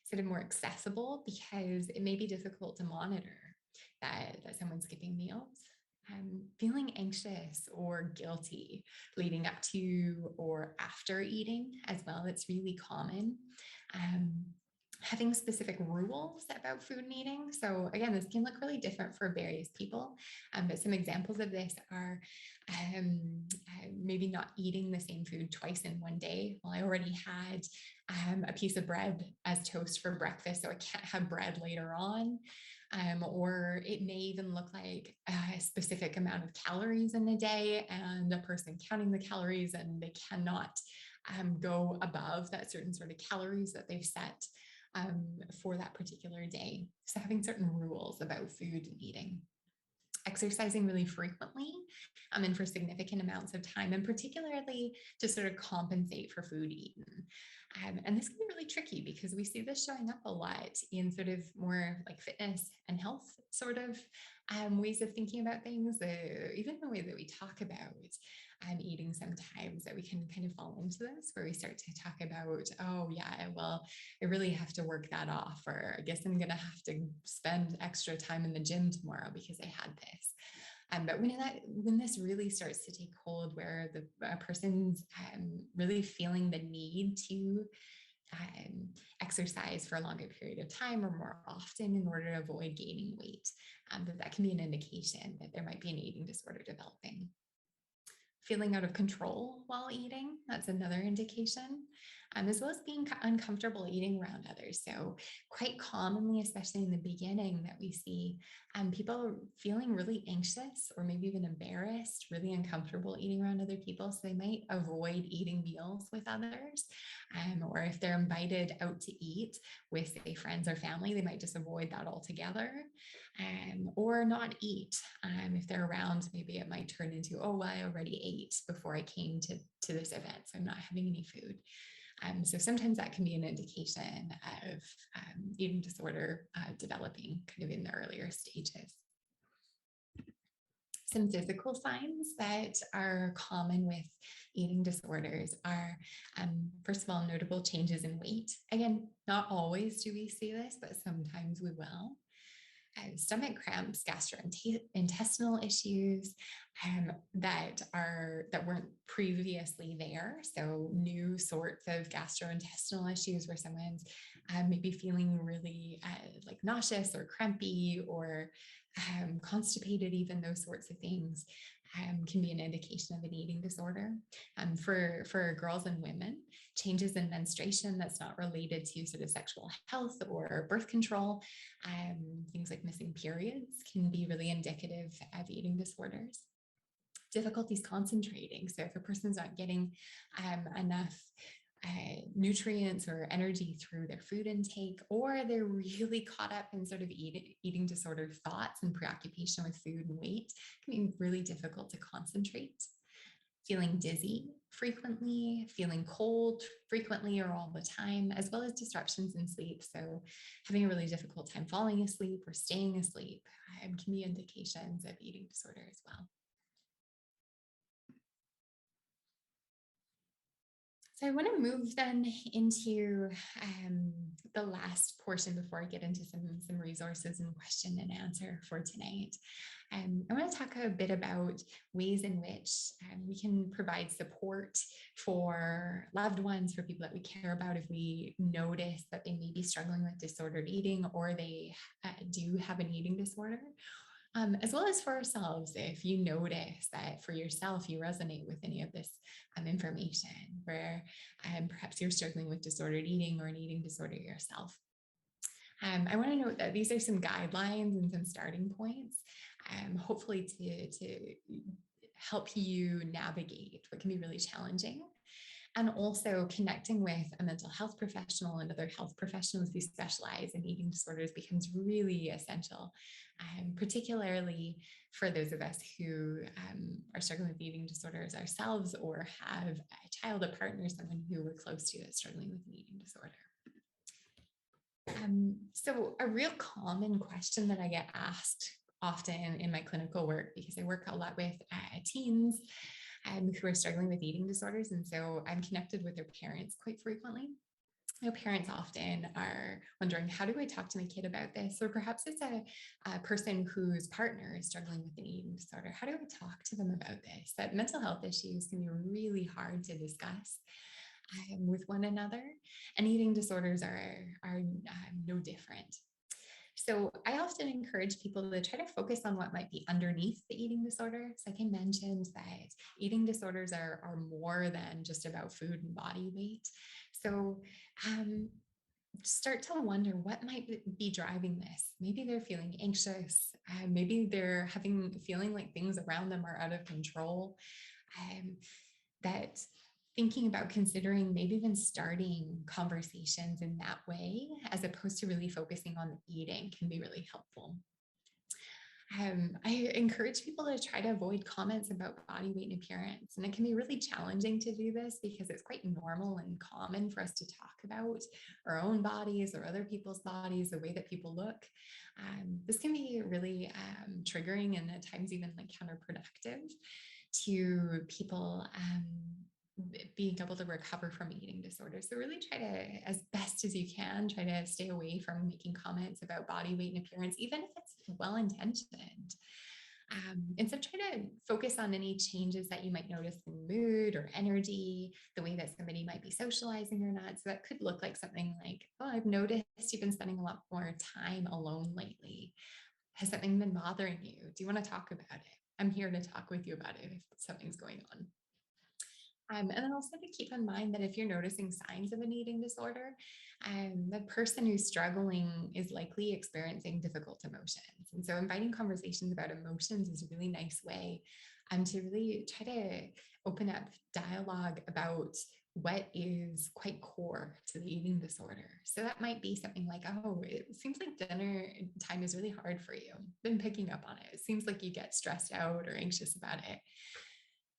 sort of more accessible because it may be difficult to monitor that someone's skipping meals. Feeling anxious or guilty leading up to or after eating as well. That's really common. Having specific rules about food and eating. So again, this can look really different for various people, but some examples of this are maybe not eating the same food twice in one day. Well, I already had a piece of bread as toast for breakfast, so I can't have bread later on. Or it may even look like a specific amount of calories in a day, and a person counting the calories, and they cannot go above that certain sort of calories that they've set for that particular day. So having certain rules about food and eating. Exercising really frequently and for significant amounts of time, and particularly to sort of compensate for food eaten. And this can be really tricky because we see this showing up a lot in sort of more like fitness and health sort of ways of thinking about things, even the way that we talk about eating sometimes, that we can kind of fall into this where we start to talk about, oh yeah, well, I really have to work that off, or I guess I'm going to have to spend extra time in the gym tomorrow because I had this. But when this really starts to take hold, where a person's really feeling the need to exercise for a longer period of time or more often in order to avoid gaining weight, that can be an indication that there might be an eating disorder developing. Feeling out of control while eating, that's another indication, as well as being uncomfortable eating around others. So quite commonly, especially in the beginning, that we see people feeling really anxious or maybe even embarrassed, really uncomfortable eating around other people. So they might avoid eating meals with others, or if they're invited out to eat with, say, friends or family, they might just avoid that altogether, or not eat. If they're around, maybe it might turn into, oh, well, I already ate before I came to this event, so I'm not having any food. So sometimes that can be an indication of eating disorder developing kind of in the earlier stages. Some physical signs that are common with eating disorders are, first of all, notable changes in weight. Again, not always do we see this, but sometimes we will. Stomach cramps, gastrointestinal issues that weren't previously there. So new sorts of gastrointestinal issues where someone's maybe feeling really like nauseous or crampy or constipated, even those sorts of things. can be an indication of an eating disorder. For girls and women, changes in menstruation that's not related to sort of sexual health or birth control, things like missing periods can be really indicative of eating disorders. Difficulties concentrating. So if a person's not getting enough nutrients or energy through their food intake, or they're really caught up in sort of eating disorder thoughts and preoccupation with food and weight, it can be really difficult to concentrate. Feeling dizzy frequently, feeling cold frequently or all the time, as well as disruptions in sleep. So having a really difficult time falling asleep or staying asleep can be indications of eating disorder as well. So I want to move then into the last portion before I get into some resources and question and answer for tonight. I want to talk a bit about ways in which we can provide support for loved ones, for people that we care about, if we notice that they may be struggling with disordered eating or they do have an eating disorder. As well as for ourselves, if you notice that for yourself you resonate with any of this information, where perhaps you're struggling with disordered eating or an eating disorder yourself. I want to note that these are some guidelines and some starting points, hopefully to help you navigate what can be really challenging. And also connecting with a mental health professional and other health professionals who specialize in eating disorders becomes really essential, particularly for those of us who are struggling with eating disorders ourselves or have a child, a partner, someone who we're close to that's struggling with an eating disorder. So a real common question that I get asked often in my clinical work, because I work a lot with teens who are struggling with eating disorders. And so I'm connected with their parents quite frequently. Parents often are wondering, how do I talk to my kid about this? Or perhaps it's a person whose partner is struggling with an eating disorder. How do I talk to them about this? That mental health issues can be really hard to discuss with one another, and eating disorders are no different. So I often encourage people to try to focus on what might be underneath the eating disorder. So like I mentioned, that eating disorders are more than just about food and body weight. So start to wonder what might be driving this. Maybe they're feeling anxious. Maybe they're feeling like things around them are out of control. That thinking about considering maybe even starting conversations in that way, as opposed to really focusing on the eating, can be really helpful. I encourage people to try to avoid comments about body weight and appearance. And it can be really challenging to do this because it's quite normal and common for us to talk about our own bodies or other people's bodies, the way that people look. This can be really triggering and at times even like counterproductive to people being able to recover from eating disorders. So really try to, as best as you can, try to stay away from making comments about body weight and appearance, even if it's well-intentioned. Instead, try to focus on any changes that you might notice in mood or energy, the way that somebody might be socializing or not. So that could look like something like, oh, I've noticed you've been spending a lot more time alone lately. Has something been bothering you? Do you want to talk about it? I'm here to talk with you about it if something's going on. And then also to keep in mind that if you're noticing signs of an eating disorder, the person who's struggling is likely experiencing difficult emotions. And so inviting conversations about emotions is a really nice way to really try to open up dialogue about what is quite core to the eating disorder. So that might be something like, oh, it seems like dinner time is really hard for you. Been picking up on it. It seems like you get stressed out or anxious about it.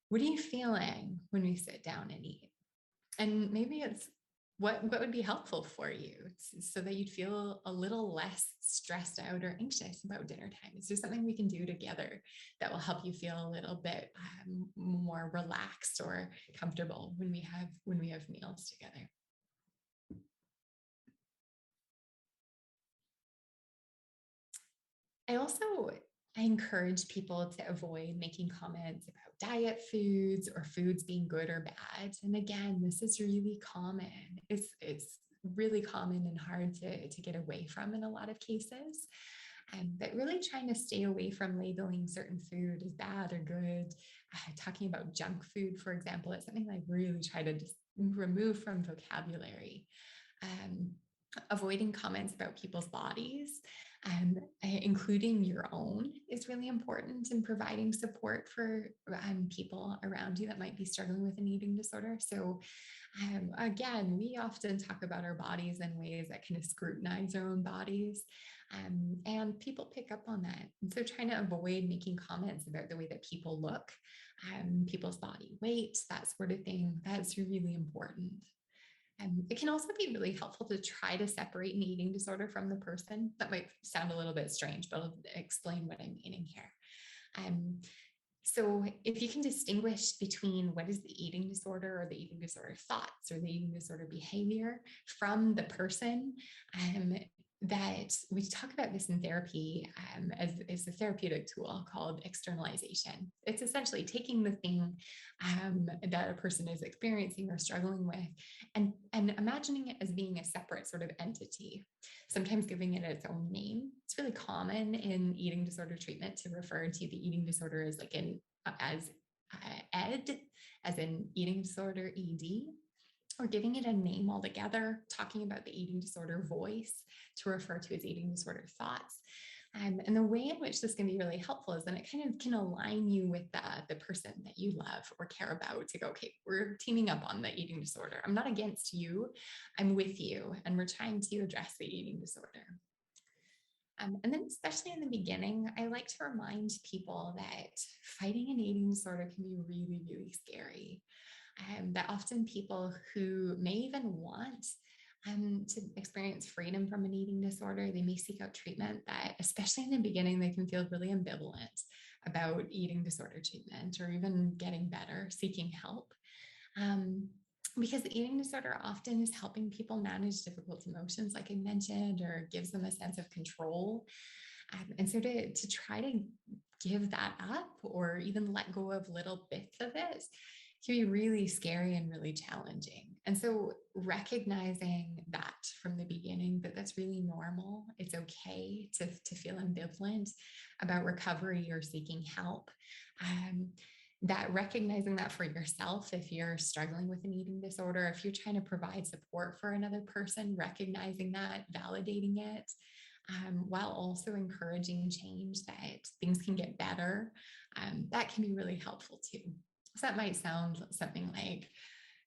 What are you feeling when we sit down and eat? And maybe it's what would be helpful for you so that you'd feel a little less stressed out or anxious about dinner time. Is there something we can do together that will help you feel a little bit more relaxed or comfortable when we have meals together? I encourage people to avoid making comments about diet foods or foods being good or bad. And again, this is really common. It's really common and hard to get away from in a lot of cases. But really trying to stay away from labeling certain food as bad or good. Talking about junk food, for example, it's something I really try to just remove from vocabulary. Um, Avoiding comments about people's bodies, including your own, is really important in providing support for people around you that might be struggling with an eating disorder. So again, we often talk about our bodies in ways that kind of scrutinize our own bodies. And people pick up on that. And so trying to avoid making comments about the way that people look, people's body weight, that sort of thing, that's really important. It can also be really helpful to try to separate an eating disorder from the person. That might sound a little bit strange, but I'll explain what I'm meaning here. Um, so if you can distinguish between what is the eating disorder or the eating disorder thoughts or the eating disorder behavior from the person, that we talk about this in therapy as a therapeutic tool called externalization. It's essentially taking the thing that a person is experiencing or struggling with and imagining it as being a separate sort of entity, sometimes giving it its own name. It's really common in eating disorder treatment to refer to the eating disorder as like as ED, as in eating disorder ED, or giving it a name altogether, talking about the eating disorder voice to refer to as eating disorder thoughts. And the way in which this can be really helpful is that it kind of can align you with the person that you love or care about to go, okay, we're teaming up on the eating disorder. I'm not against you, I'm with you, and we're trying to address the eating disorder. And then especially in the beginning, I like to remind people that fighting an eating disorder can be really, really scary. That often people who may even want to experience freedom from an eating disorder, they may seek out treatment, that especially in the beginning, they can feel really ambivalent about eating disorder treatment or even getting better, seeking help. Because the eating disorder often is helping people manage difficult emotions, like I mentioned, or gives them a sense of control. And so to try to give that up or even let go of little bits of it can be really scary and really challenging. And so recognizing that from the beginning, that that's really normal. It's okay to feel ambivalent about recovery or seeking help. That recognizing that for yourself, if you're struggling with an eating disorder, if you're trying to provide support for another person, recognizing that, validating it, while also encouraging change, that things can get better, that can be really helpful too. So that might sound something like,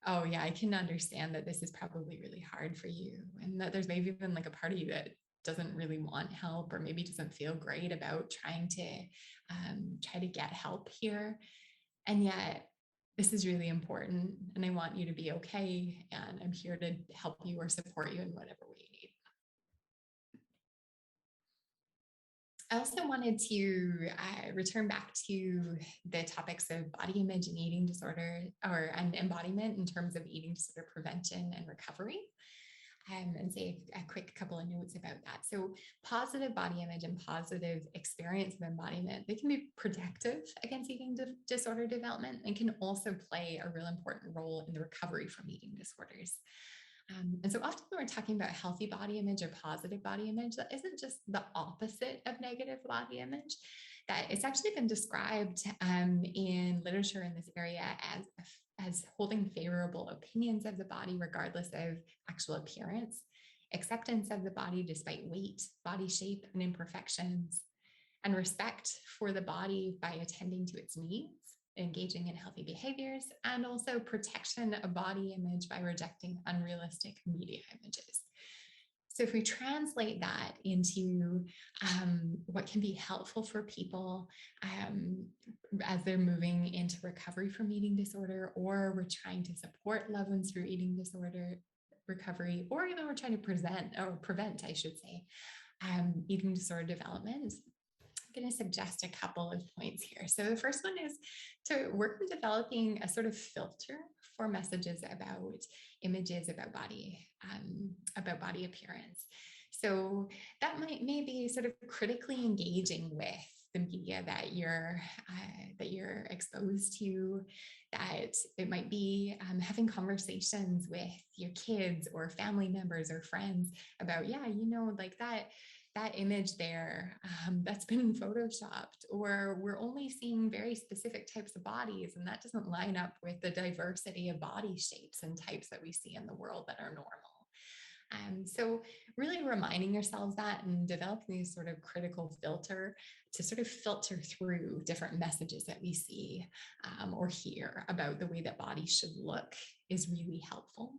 oh yeah, I can understand that this is probably really hard for you, and that there's maybe even like a part of you that doesn't really want help or maybe doesn't feel great about trying to try to get help here. And yet this is really important and I want you to be okay, and I'm here to help you or support you in whatever way you need. I also wanted to return back to the topics of body image and eating disorder, or an embodiment in terms of eating disorder prevention and recovery, and say a quick couple of notes about that. So positive body image and positive experience of embodiment, they can be protective against eating disorder development and can also play a real important role in the recovery from eating disorders. And so often when we're talking about healthy body image or positive body image, that isn't just the opposite of negative body image. That it's actually been described in literature in this area as holding favorable opinions of the body regardless of actual appearance, acceptance of the body despite weight, body shape, and imperfections, and respect for the body by attending to its needs, engaging in healthy behaviors, and also protection of body image by rejecting unrealistic media images. So if we translate that into what can be helpful for people as they're moving into recovery from eating disorder, or we're trying to support loved ones through eating disorder recovery, or even we're trying to prevent, I should say, eating disorder development, I'm going to suggest a couple of points here. So the first one is to work on developing a sort of filter for messages about images, about body appearance. So that may be sort of critically engaging with the media that you're exposed to. That it might be having conversations with your kids or family members or friends about, yeah, like that image there, that's been photoshopped, or we're only seeing very specific types of bodies, and that doesn't line up with the diversity of body shapes and types that we see in the world that are normal. So really reminding yourselves that and developing this sort of critical filter to sort of filter through different messages that we see or hear about the way that bodies should look is really helpful.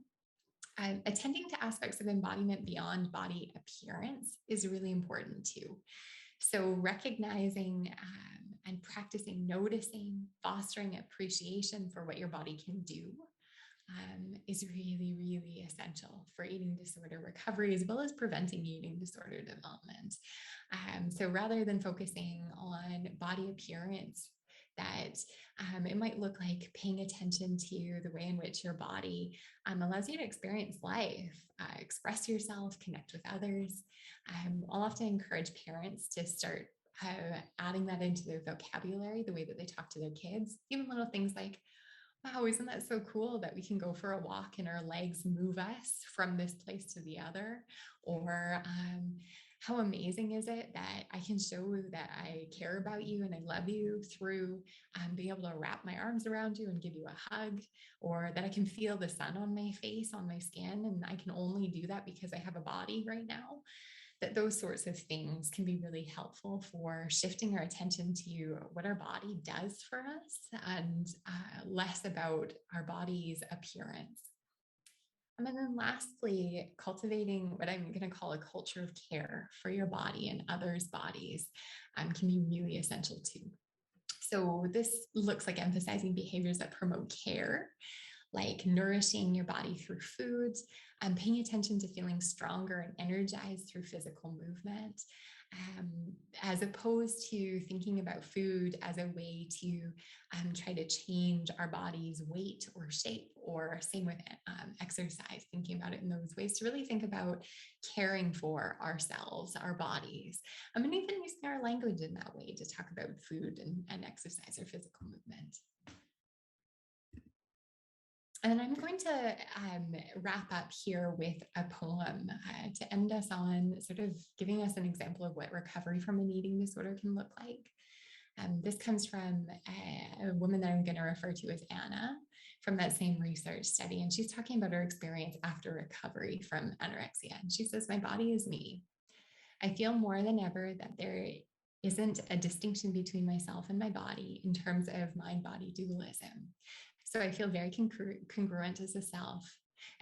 Attending to aspects of embodiment beyond body appearance is really important too. So recognizing and practicing noticing, fostering appreciation for what your body can do is really, really essential for eating disorder recovery, as well as preventing eating disorder development. So rather than focusing on body appearance, that it might look like paying attention to the way in which your body allows you to experience life, express yourself, connect with others. I'll often encourage parents to start adding that into their vocabulary, the way that they talk to their kids, even little things like, wow, isn't that so cool that we can go for a walk and our legs move us from this place to the other? Or how amazing is it that I can show that I care about you and I love you through being able to wrap my arms around you and give you a hug, or that I can feel the sun on my face, on my skin, and I can only do that because I have a body right now. That those sorts of things can be really helpful for shifting our attention to what our body does for us and less about our body's appearance. And then lastly, cultivating what I'm going to call a culture of care for your body and others' bodies can be really essential too. So this looks like emphasizing behaviors that promote care, like nourishing your body through foods, and paying attention to feeling stronger and energized through physical movement, as opposed to thinking about food as a way to try to change our body's weight or shape, or same with exercise, thinking about it in those ways, to really think about caring for ourselves, our bodies, and even using our language in that way to talk about food and exercise or physical movement. And I'm going to wrap up here with a poem to end us on, sort of giving us an example of what recovery from an eating disorder can look like. This comes from a woman that I'm going to refer to as Anna from that same research study. And she's talking about her experience after recovery from anorexia. And she says, "My body is me. I feel more than ever that there isn't a distinction between myself and my body in terms of mind-body dualism. So I feel very congruent as a self.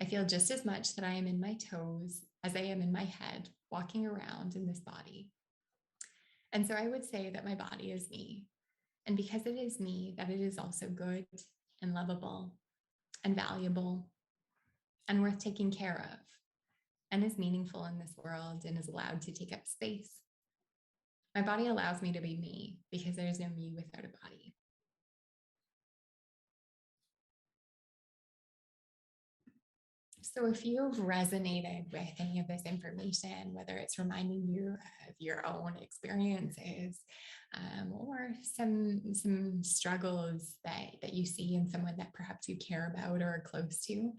I feel just as much that I am in my toes as I am in my head, walking around in this body. And so I would say that my body is me. And because it is me, that it is also good and lovable and valuable and worth taking care of, and is meaningful in this world and is allowed to take up space. My body allows me to be me because there is no me without a body." So if you've resonated with any of this information, whether it's reminding you of your own experiences or some struggles that you see in someone that perhaps you care about or are close to,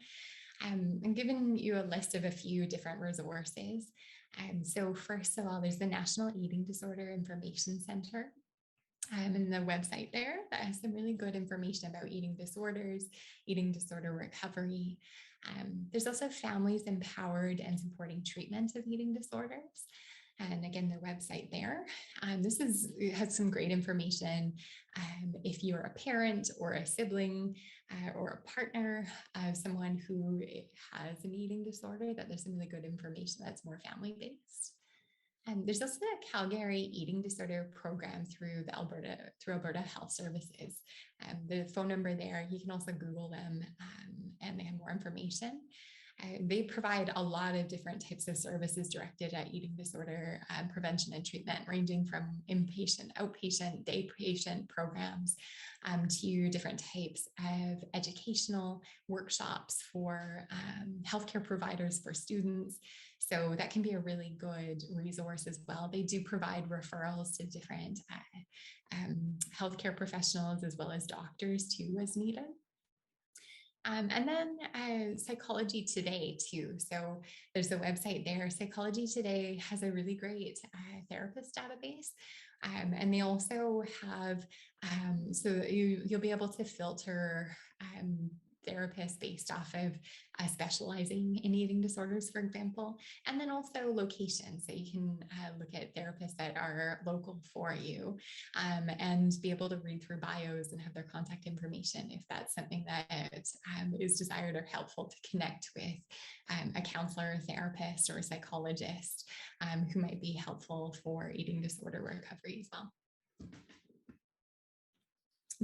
I'm giving you a list of a few different resources. So first of all, there's the National Eating Disorder Information Center. And the website there that has some really good information about eating disorders, eating disorder recovery. There's also Families Empowered and Supporting Treatment of Eating Disorders. And again, their website there. It has some great information. If you're a parent or a sibling or a partner of someone who has an eating disorder, that there's some really good information that's more family-based. There's also the Calgary Eating Disorder Program through Alberta Health Services. The phone number there, you can also Google them and they have more information. They provide a lot of different types of services directed at eating disorder prevention and treatment, ranging from inpatient, outpatient, day patient programs to different types of educational workshops for healthcare providers, for students. So that can be a really good resource as well. They do provide referrals to different healthcare professionals as well as doctors too, as needed. And then Psychology Today, too. So there's a website there. Psychology Today has a really great therapist database. And they also have, so you'll be able to filter therapists based off of specializing in eating disorders, for example, and then also location. So you can look at therapists that are local for you and be able to read through bios and have their contact information if that's something that is desired or helpful to connect with a counselor, a therapist, or a psychologist who might be helpful for eating disorder recovery as well.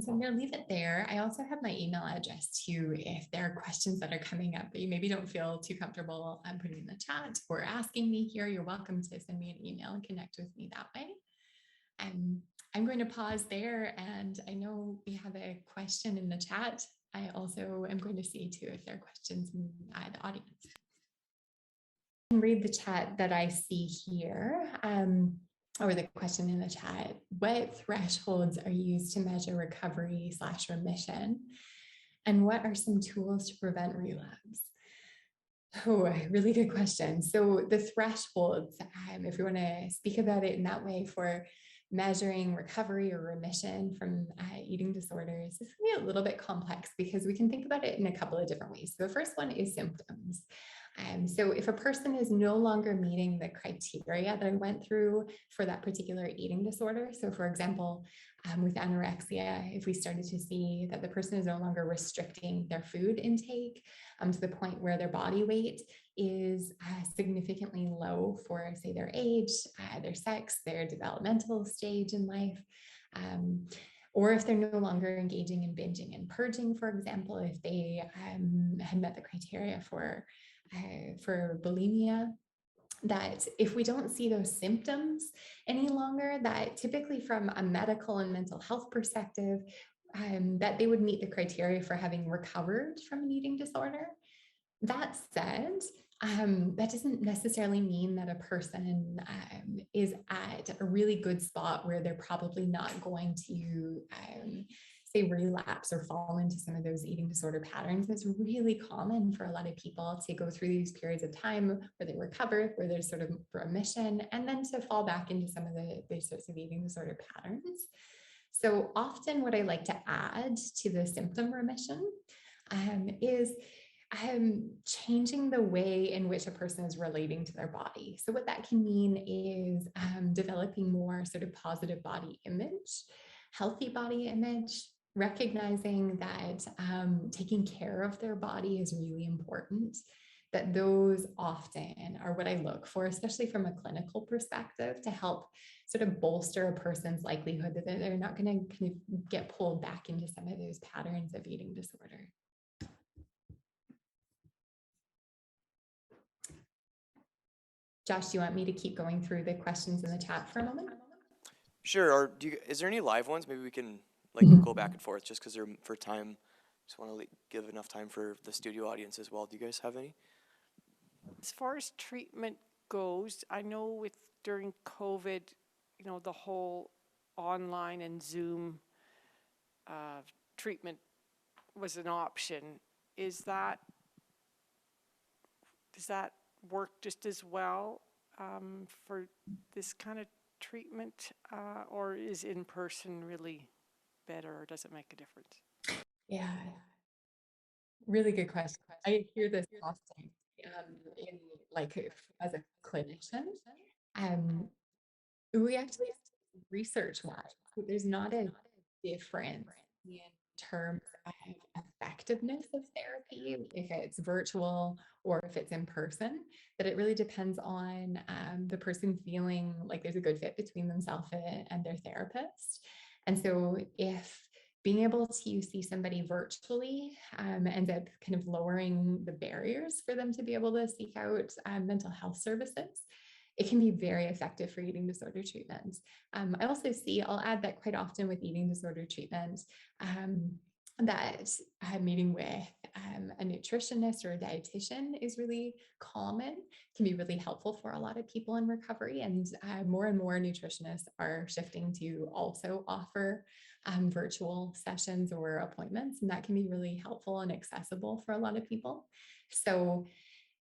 So I'm going to leave it there. I also have my email address too. If there are questions that are coming up that you maybe don't feel too comfortable putting in the chat or asking me here, you're welcome to send me an email and connect with me that way. I'm going to pause there, and I know we have a question in the chat. I also am going to see too if there are questions in the audience. I can read the chat that I see here. Or the question in the chat, what thresholds are used to measure recovery/remission? And what are some tools to prevent relapse? Oh, really good question. So the thresholds, if we want to speak about it in that way for measuring recovery or remission from eating disorders, is going to be a little bit complex because we can think about it in a couple of different ways. So the first one is symptoms. So if a person is no longer meeting the criteria that I went through for that particular eating disorder, so for example, with anorexia, if we started to see that the person is no longer restricting their food intake to the point where their body weight is significantly low for, say, their age, their sex, their developmental stage in life, or if they're no longer engaging in binging and purging, for example, if they had met the criteria for bulimia, that if we don't see those symptoms any longer, that typically from a medical and mental health perspective, that they would meet the criteria for having recovered from an eating disorder. That said, that doesn't necessarily mean that a person is at a really good spot where they're probably not going to say relapse or fall into some of those eating disorder patterns. It's really common for a lot of people to go through these periods of time where they recover, where there's sort of remission, and then to fall back into some of these sorts of eating disorder patterns. So often what I like to add to the symptom remission is changing the way in which a person is relating to their body. So what that can mean is developing more sort of positive body image, healthy body image, recognizing that taking care of their body is really important, that those often are what I look for, especially from a clinical perspective, to help sort of bolster a person's likelihood that they're not going to kind of get pulled back into some of those patterns of eating disorder. Josh, do you want me to keep going through the questions in the chat for a moment? Sure. Or is there any live ones? Maybe we can go back and forth just because they're for time. Just want to give enough time for the studio audience as well. Do you guys have any? As far as treatment goes, I know during COVID, the whole online and Zoom treatment was an option. Does that work just as well for this kind of treatment, or is in person really better, or does it make a difference? Yeah, really good question. I hear this often as a clinician. We actually research that there's not a difference in terms of effectiveness of therapy, if it's virtual or if it's in person, that it really depends on the person feeling like there's a good fit between themselves and their therapist. And so if being able to see somebody virtually ends up kind of lowering the barriers for them to be able to seek out mental health services, it can be very effective for eating disorder treatment. I'll add that quite often with eating disorder treatment, that meeting with a nutritionist or a dietitian is really common, can be really helpful for a lot of people in recovery. And more nutritionists are shifting to also offer virtual sessions or appointments, and that can be really helpful and accessible for a lot of people. So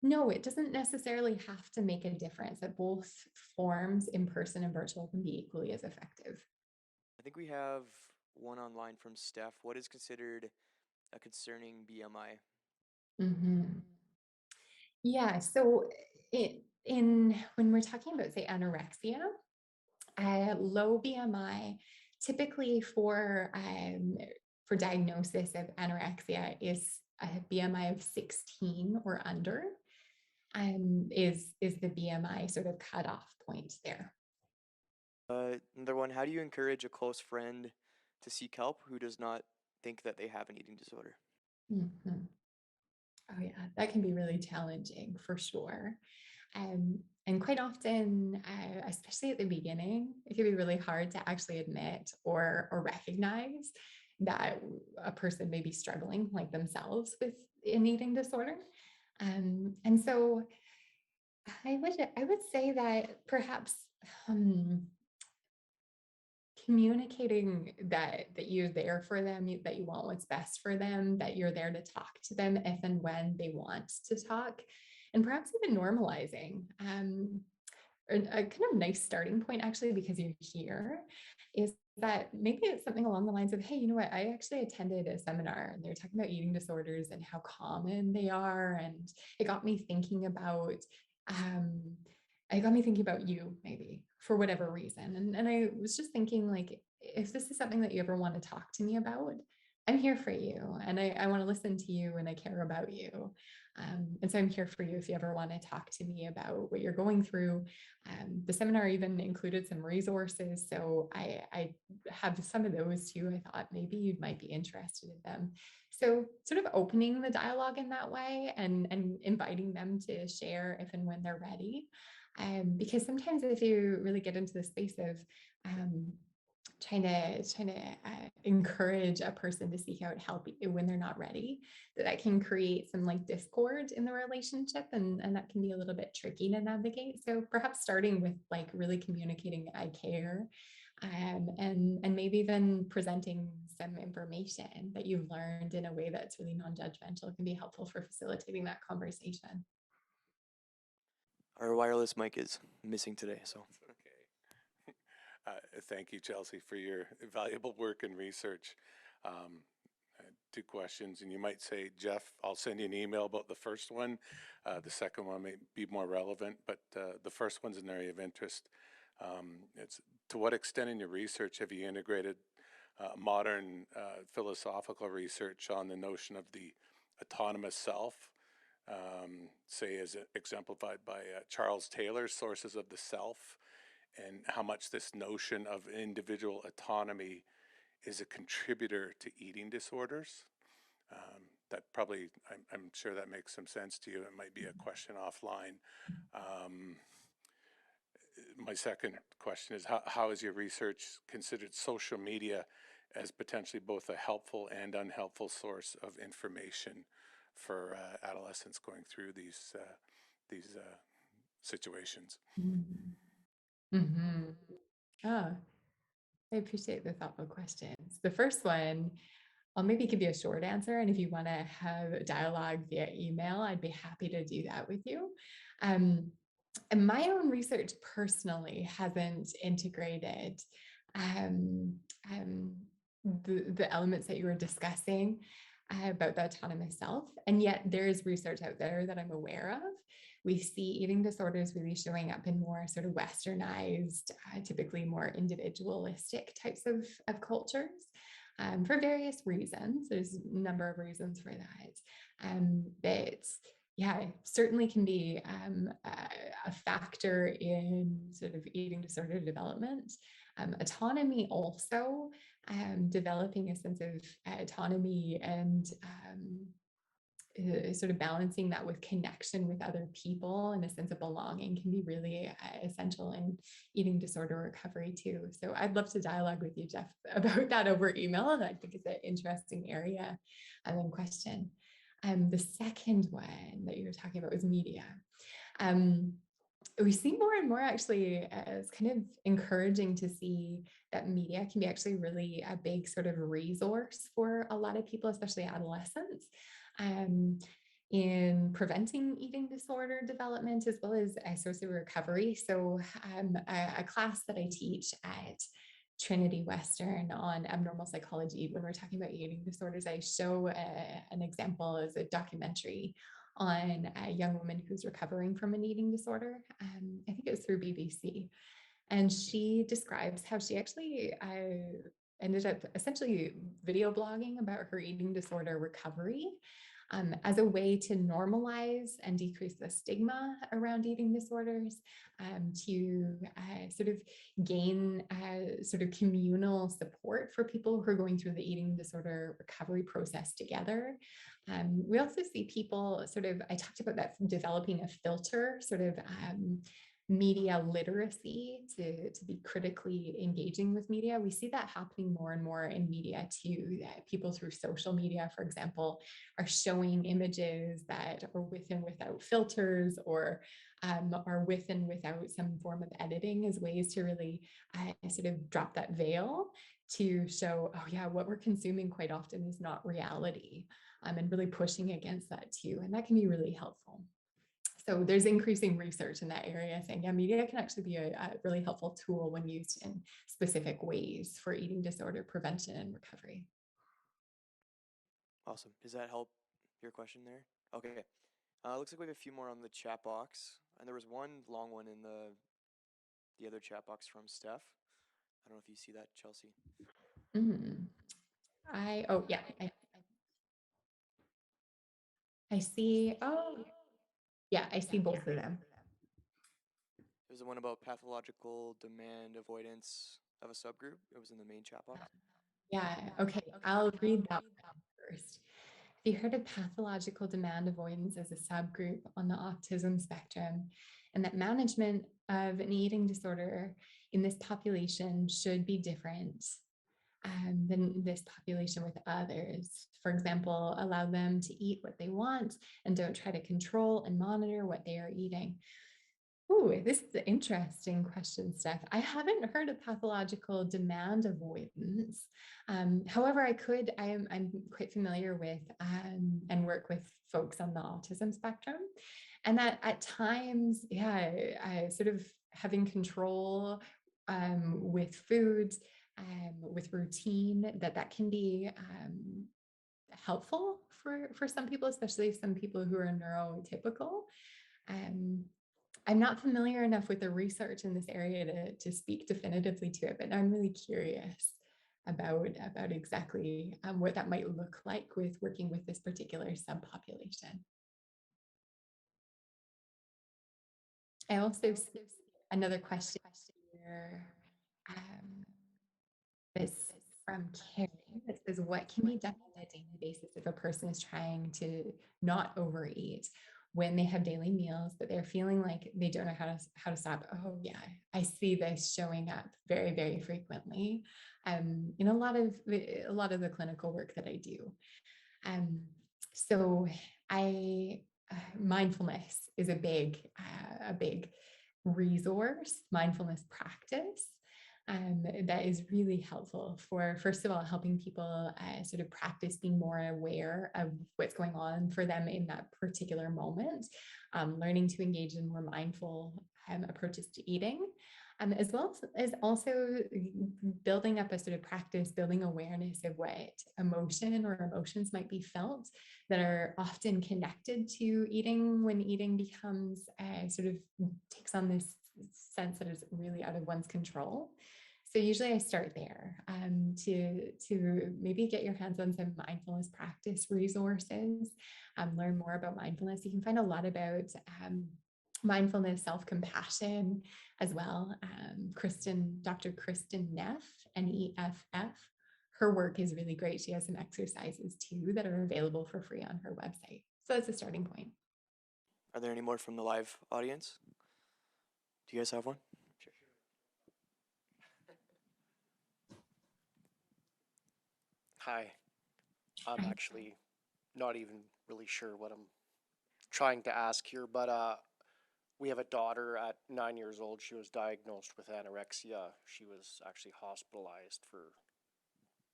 no, it doesn't necessarily have to make a difference. That both forms, in person and virtual, can be equally as effective. I think we have one online from Steph. What is considered a concerning BMI? Mm-hmm. Yeah, so in when we're talking about, say, anorexia, low BMI, typically for diagnosis of anorexia, is a BMI of 16 or under, is the BMI sort of cutoff point there. Another one, how do you encourage a close friend to seek help who does not think that they have an eating disorder? Mm-hmm. Oh yeah, that can be really challenging for sure. And quite often, especially at the beginning, it can be really hard to actually admit or recognize that a person may be struggling like themselves with an eating disorder. And so I would say that perhaps communicating that you're there for them, that you want what's best for them, that you're there to talk to them if and when they want to talk, and perhaps even normalizing. A kind of nice starting point, actually, because you're here, is that maybe it's something along the lines of, hey, you know what, I actually attended a seminar and they're talking about eating disorders and how common they are, and it got me thinking about you, maybe, for whatever reason. And I was just thinking, like, if this is something that you ever want to talk to me about, I'm here for you, and I want to listen to you, and I care about you. And so I'm here for you if you ever want to talk to me about what you're going through. The seminar even included some resources, so I have some of those too. I thought maybe you might be interested in them. So sort of opening the dialogue in that way, and inviting them to share if and when they're ready. Because sometimes if you really get into the space of trying to encourage a person to seek out help when they're not ready, that can create some like discord in the relationship, and that can be a little bit tricky to navigate. So perhaps starting with like really communicating I care, and maybe even presenting some information that you've learned in a way that's really non-judgmental can be helpful for facilitating that conversation. Our wireless mic is missing today, so. Okay. Thank you, Chelsea, for your valuable work and research. Two questions, and you might say, Jeff, I'll send you an email about the first one. The second one may be more relevant, but the first one's an area of interest. It's to what extent in your research have you integrated modern philosophical research on the notion of the autonomous self, say as exemplified by Charles Taylor's Sources of the Self, and how much this notion of individual autonomy is a contributor to eating disorders? That probably, I'm sure that makes some sense to you. It might be a question offline. My second question is, how has your research considered social media as potentially both a helpful and unhelpful source of information for adolescents going through these situations? Mm-hmm. Oh, I appreciate the thoughtful questions. The first one, I'll maybe give you a short answer, and if you want to have a dialogue via email, I'd be happy to do that with you. And my own research personally hasn't integrated the elements that you were discussing about the autonomous self, and yet there is research out there that I'm aware of. We see eating disorders really showing up in more sort of westernized, typically more individualistic types of cultures, for various reasons. There's a number of reasons for that. But yeah, certainly can be a factor in sort of eating disorder development. Autonomy also, developing a sense of autonomy and sort of balancing that with connection with other people and a sense of belonging can be really essential in eating disorder recovery too. So I'd love to dialogue with you, Jeff, about that over email. And I think it's an interesting area and question. The second one that you were talking about was media. we see more and more actually as kind of encouraging to see that media can be actually really a big sort of resource for a lot of people, especially adolescents, um, in preventing eating disorder development as well as a source of recovery. So a class that I teach at Trinity Western on abnormal psychology, when we're talking about eating disorders, I show an example as a documentary on a young woman who's recovering from an eating disorder. I think it was through BBC. And she describes how she actually ended up essentially video blogging about her eating disorder recovery as a way to normalize and decrease the stigma around eating disorders, to sort of gain sort of communal support for people who are going through the eating disorder recovery process together. We also see people sort of, I talked about that, developing a filter, sort of media literacy to be critically engaging with media. We see that happening more and more in media too. People through social media, for example, are showing images that are with and without filters, or are with and without some form of editing, as ways to really sort of drop that veil to show, oh yeah, what we're consuming quite often is not reality, and really pushing against that too. And that can be really helpful. So there's increasing research in that area saying, yeah, media can actually be a really helpful tool when used in specific ways for eating disorder prevention and recovery. Awesome. Does that help your question there? Okay. Looks like we have a few more on the chat box, and there was one long one in the other chat box from Steph. I don't know if you see that, Chelsea. Mm. Oh yeah, I see. Oh yeah, I see both of them. There's the one about pathological demand avoidance of a subgroup. It was in the main chat box. Yeah, okay, I'll read that one first. Have you heard of pathological demand avoidance as a subgroup on the autism spectrum, and that management of an eating disorder in this population should be different than this population with others? For example, allow them to eat what they want and don't try to control and monitor what they are eating. Ooh, this is an interesting question, Steph. I haven't heard of pathological demand avoidance. However, I'm quite familiar with and work with folks on the autism spectrum. And that at times, yeah, sort of having control with foods, with routine, that can be helpful for some people, especially some people who are neurotypical. I'm not familiar enough with the research in this area to speak definitively to it, but I'm really curious about exactly what that might look like with working with this particular subpopulation. I also see another question here. This from Carrie that says, what can be done on a daily basis if a person is trying to not overeat when they have daily meals, but they're feeling like they don't know how to stop? Oh yeah, I see this showing up very, very frequently in a lot of the clinical work that I do. So mindfulness is a big resource, mindfulness practice. That is really helpful for, first of all, helping people sort of practice being more aware of what's going on for them in that particular moment, learning to engage in more mindful approaches to eating, as well as also building up a sort of practice, building awareness of what emotion or emotions might be felt that are often connected to eating, when eating becomes sort of takes on this sense that is really out of one's control. So usually I start there to maybe get your hands on some mindfulness practice resources, learn more about mindfulness. You can find a lot about mindfulness, self-compassion as well. Dr. Kristen Neff, Neff, her work is really great. She has some exercises too that are available for free on her website. So that's a starting point. Are there any more from the live audience? Do you guys have one? Sure. Hi. I'm actually not even really sure what I'm trying to ask here, but we have a daughter at 9 years old. She was diagnosed with anorexia. She was actually hospitalized for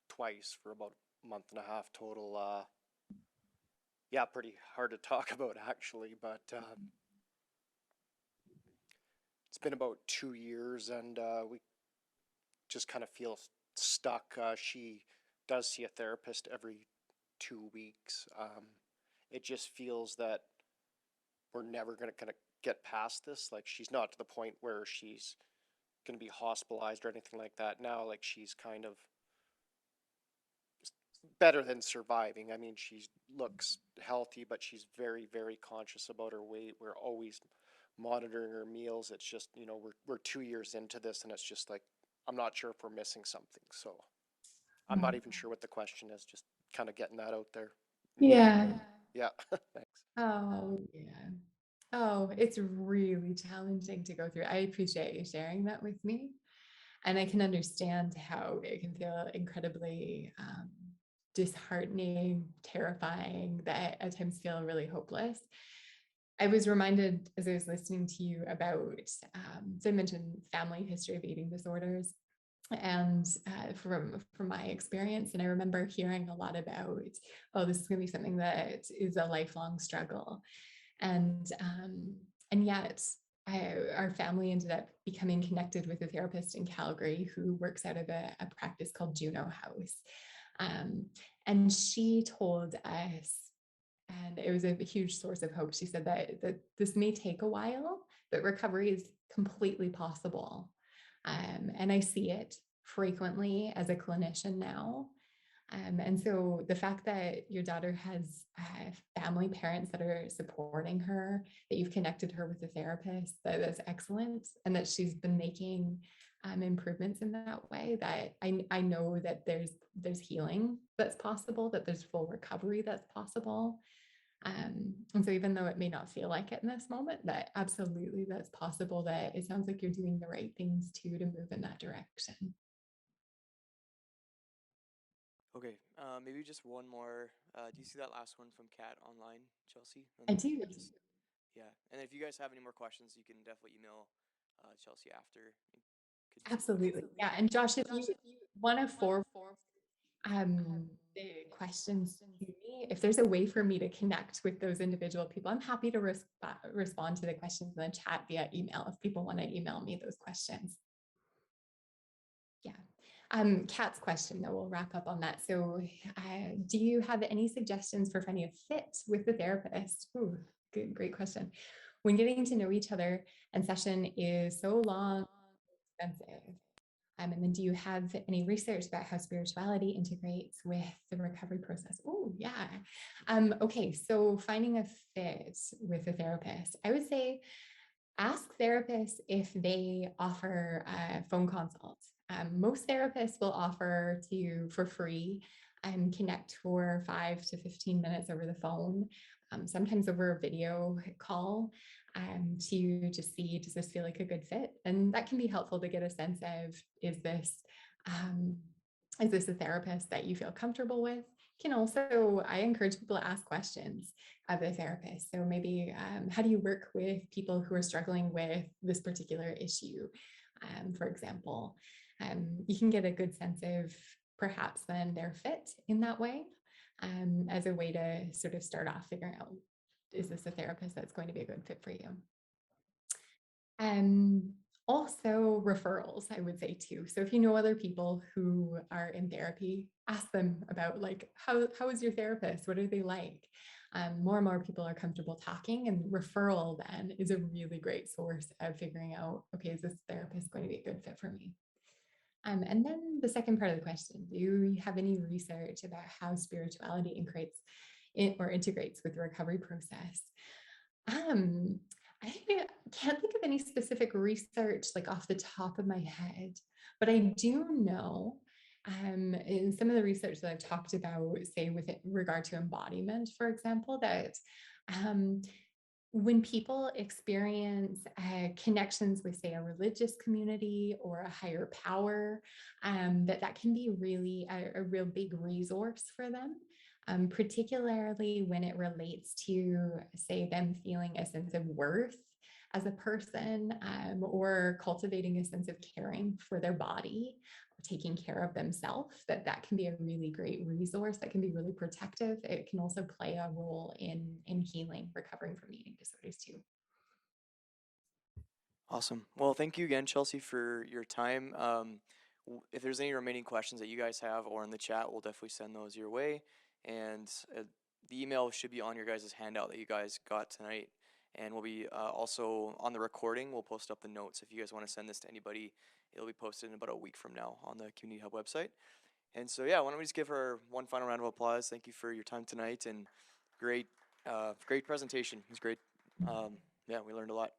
twice for about a month and a half total. Yeah, pretty hard to talk about actually, but it's been about 2 years, and we just kind of feel stuck. She does see a therapist every 2 weeks. It just feels that we're never gonna get past this. Like, she's not to the point where she's gonna be hospitalized or anything like that now. Like, she's kind of better than surviving. I mean, she looks healthy, but she's very, very conscious about her weight. We're always monitoring her meals. It's just, we're 2 years into this, and it's just like, I'm not sure if we're missing something. So I'm not even sure what the question is, just kind of getting that out there. Yeah. Yeah. Thanks. Oh, yeah. Oh, it's really challenging to go through. I appreciate you sharing that with me. And I can understand how it can feel incredibly disheartening, terrifying, that at times feel really hopeless. I was reminded as I was listening to you about, so I mentioned family history of eating disorders. And from my experience, and I remember hearing a lot about, oh, this is going to be something that is a lifelong struggle, and yet our family ended up becoming connected with a therapist in Calgary who works out of a practice called Juno House, and she told us, and it was a huge source of hope. She said that this may take a while, but recovery is completely possible. And I see it frequently as a clinician now. And so the fact that your daughter has family parents that are supporting her, that you've connected her with a therapist, that's excellent. And that she's been making improvements in that way, that I know that there's healing that's possible, that there's full recovery that's possible. And so even though it may not feel like it in this moment, that absolutely that's possible, that it sounds like you're doing the right things too to move in that direction. Okay, maybe just one more. Do you see that last one from Kat online, Chelsea? I do. Yeah, and if you guys have any more questions, you can definitely email Chelsea after. Absolutely. Yeah. And Josh, if you want to forward the questions to me, if there's a way for me to connect with those individual people, I'm happy to respond to the questions in the chat via email if people want to email me those questions. Yeah. Kat's question, though, we'll wrap up on that. So do you have any suggestions for finding a fit with the therapist? Ooh, great question. When getting to know each other and session is so long, expensive. And then do you have any research about how spirituality integrates with the recovery process? Oh, yeah. Okay, so finding a fit with a therapist. I would say ask therapists if they offer phone consults. Most therapists will offer to you for free and connect for 5 to 15 minutes over the phone, sometimes over a video call, to just see, does this feel like a good fit? And that can be helpful to get a sense of, is this a therapist that you feel comfortable with? Can also, I encourage people to ask questions of the therapist. So maybe, how do you work with people who are struggling with this particular issue? For example, you can get a good sense of perhaps then their fit in that way, as a way to sort of start off figuring out, is this a therapist that's going to be a good fit for you? Also referrals, I would say too. So if you know other people who are in therapy, ask them about, like, how is your therapist? What are they like? More and more people are comfortable talking, and referral then is a really great source of figuring out, okay, is this therapist going to be a good fit for me? And then the second part of the question, do you have any research about how spirituality integrates with the recovery process? I can't think of any specific research like off the top of my head, but I do know in some of the research that I've talked about, say with regard to embodiment, for example, that when people experience connections with, say, a religious community or a higher power, that can be really a real big resource for them, particularly when it relates to, say, them feeling a sense of worth as a person, or cultivating a sense of caring for their body, or taking care of themselves, that can be a really great resource, that can be really protective. It can also play a role in healing, recovering from eating disorders too. Awesome. Well, thank you again, Chelsea, for your time. If there's any remaining questions that you guys have or in the chat, we'll definitely send those your way. And the email should be on your guys' handout that you guys got tonight. And we'll be also on the recording. We'll post up the notes. If you guys want to send this to anybody, it'll be posted in about a week from now on the Community Hub website. And so, yeah, why don't we just give her one final round of applause. Thank you for your time tonight, and great presentation. It was great. Yeah, we learned a lot.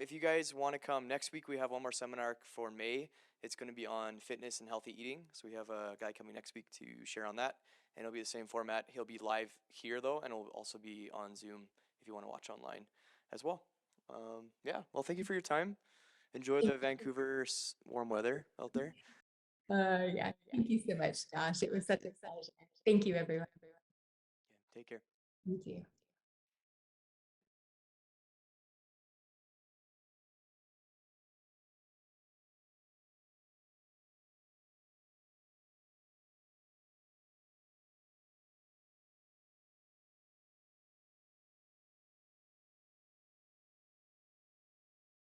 If you guys want to come next week, we have one more seminar for May. It's going to be on fitness and healthy eating. So we have a guy coming next week to share on that, and it'll be the same format. He'll be live here though, and it'll also be on Zoom if you want to watch online as well. Yeah, well, thank you for your time. Enjoy the Vancouver warm weather out there. Yeah, thank you so much, Josh. It was such a pleasure. Thank you, everyone. Yeah, take care. You too.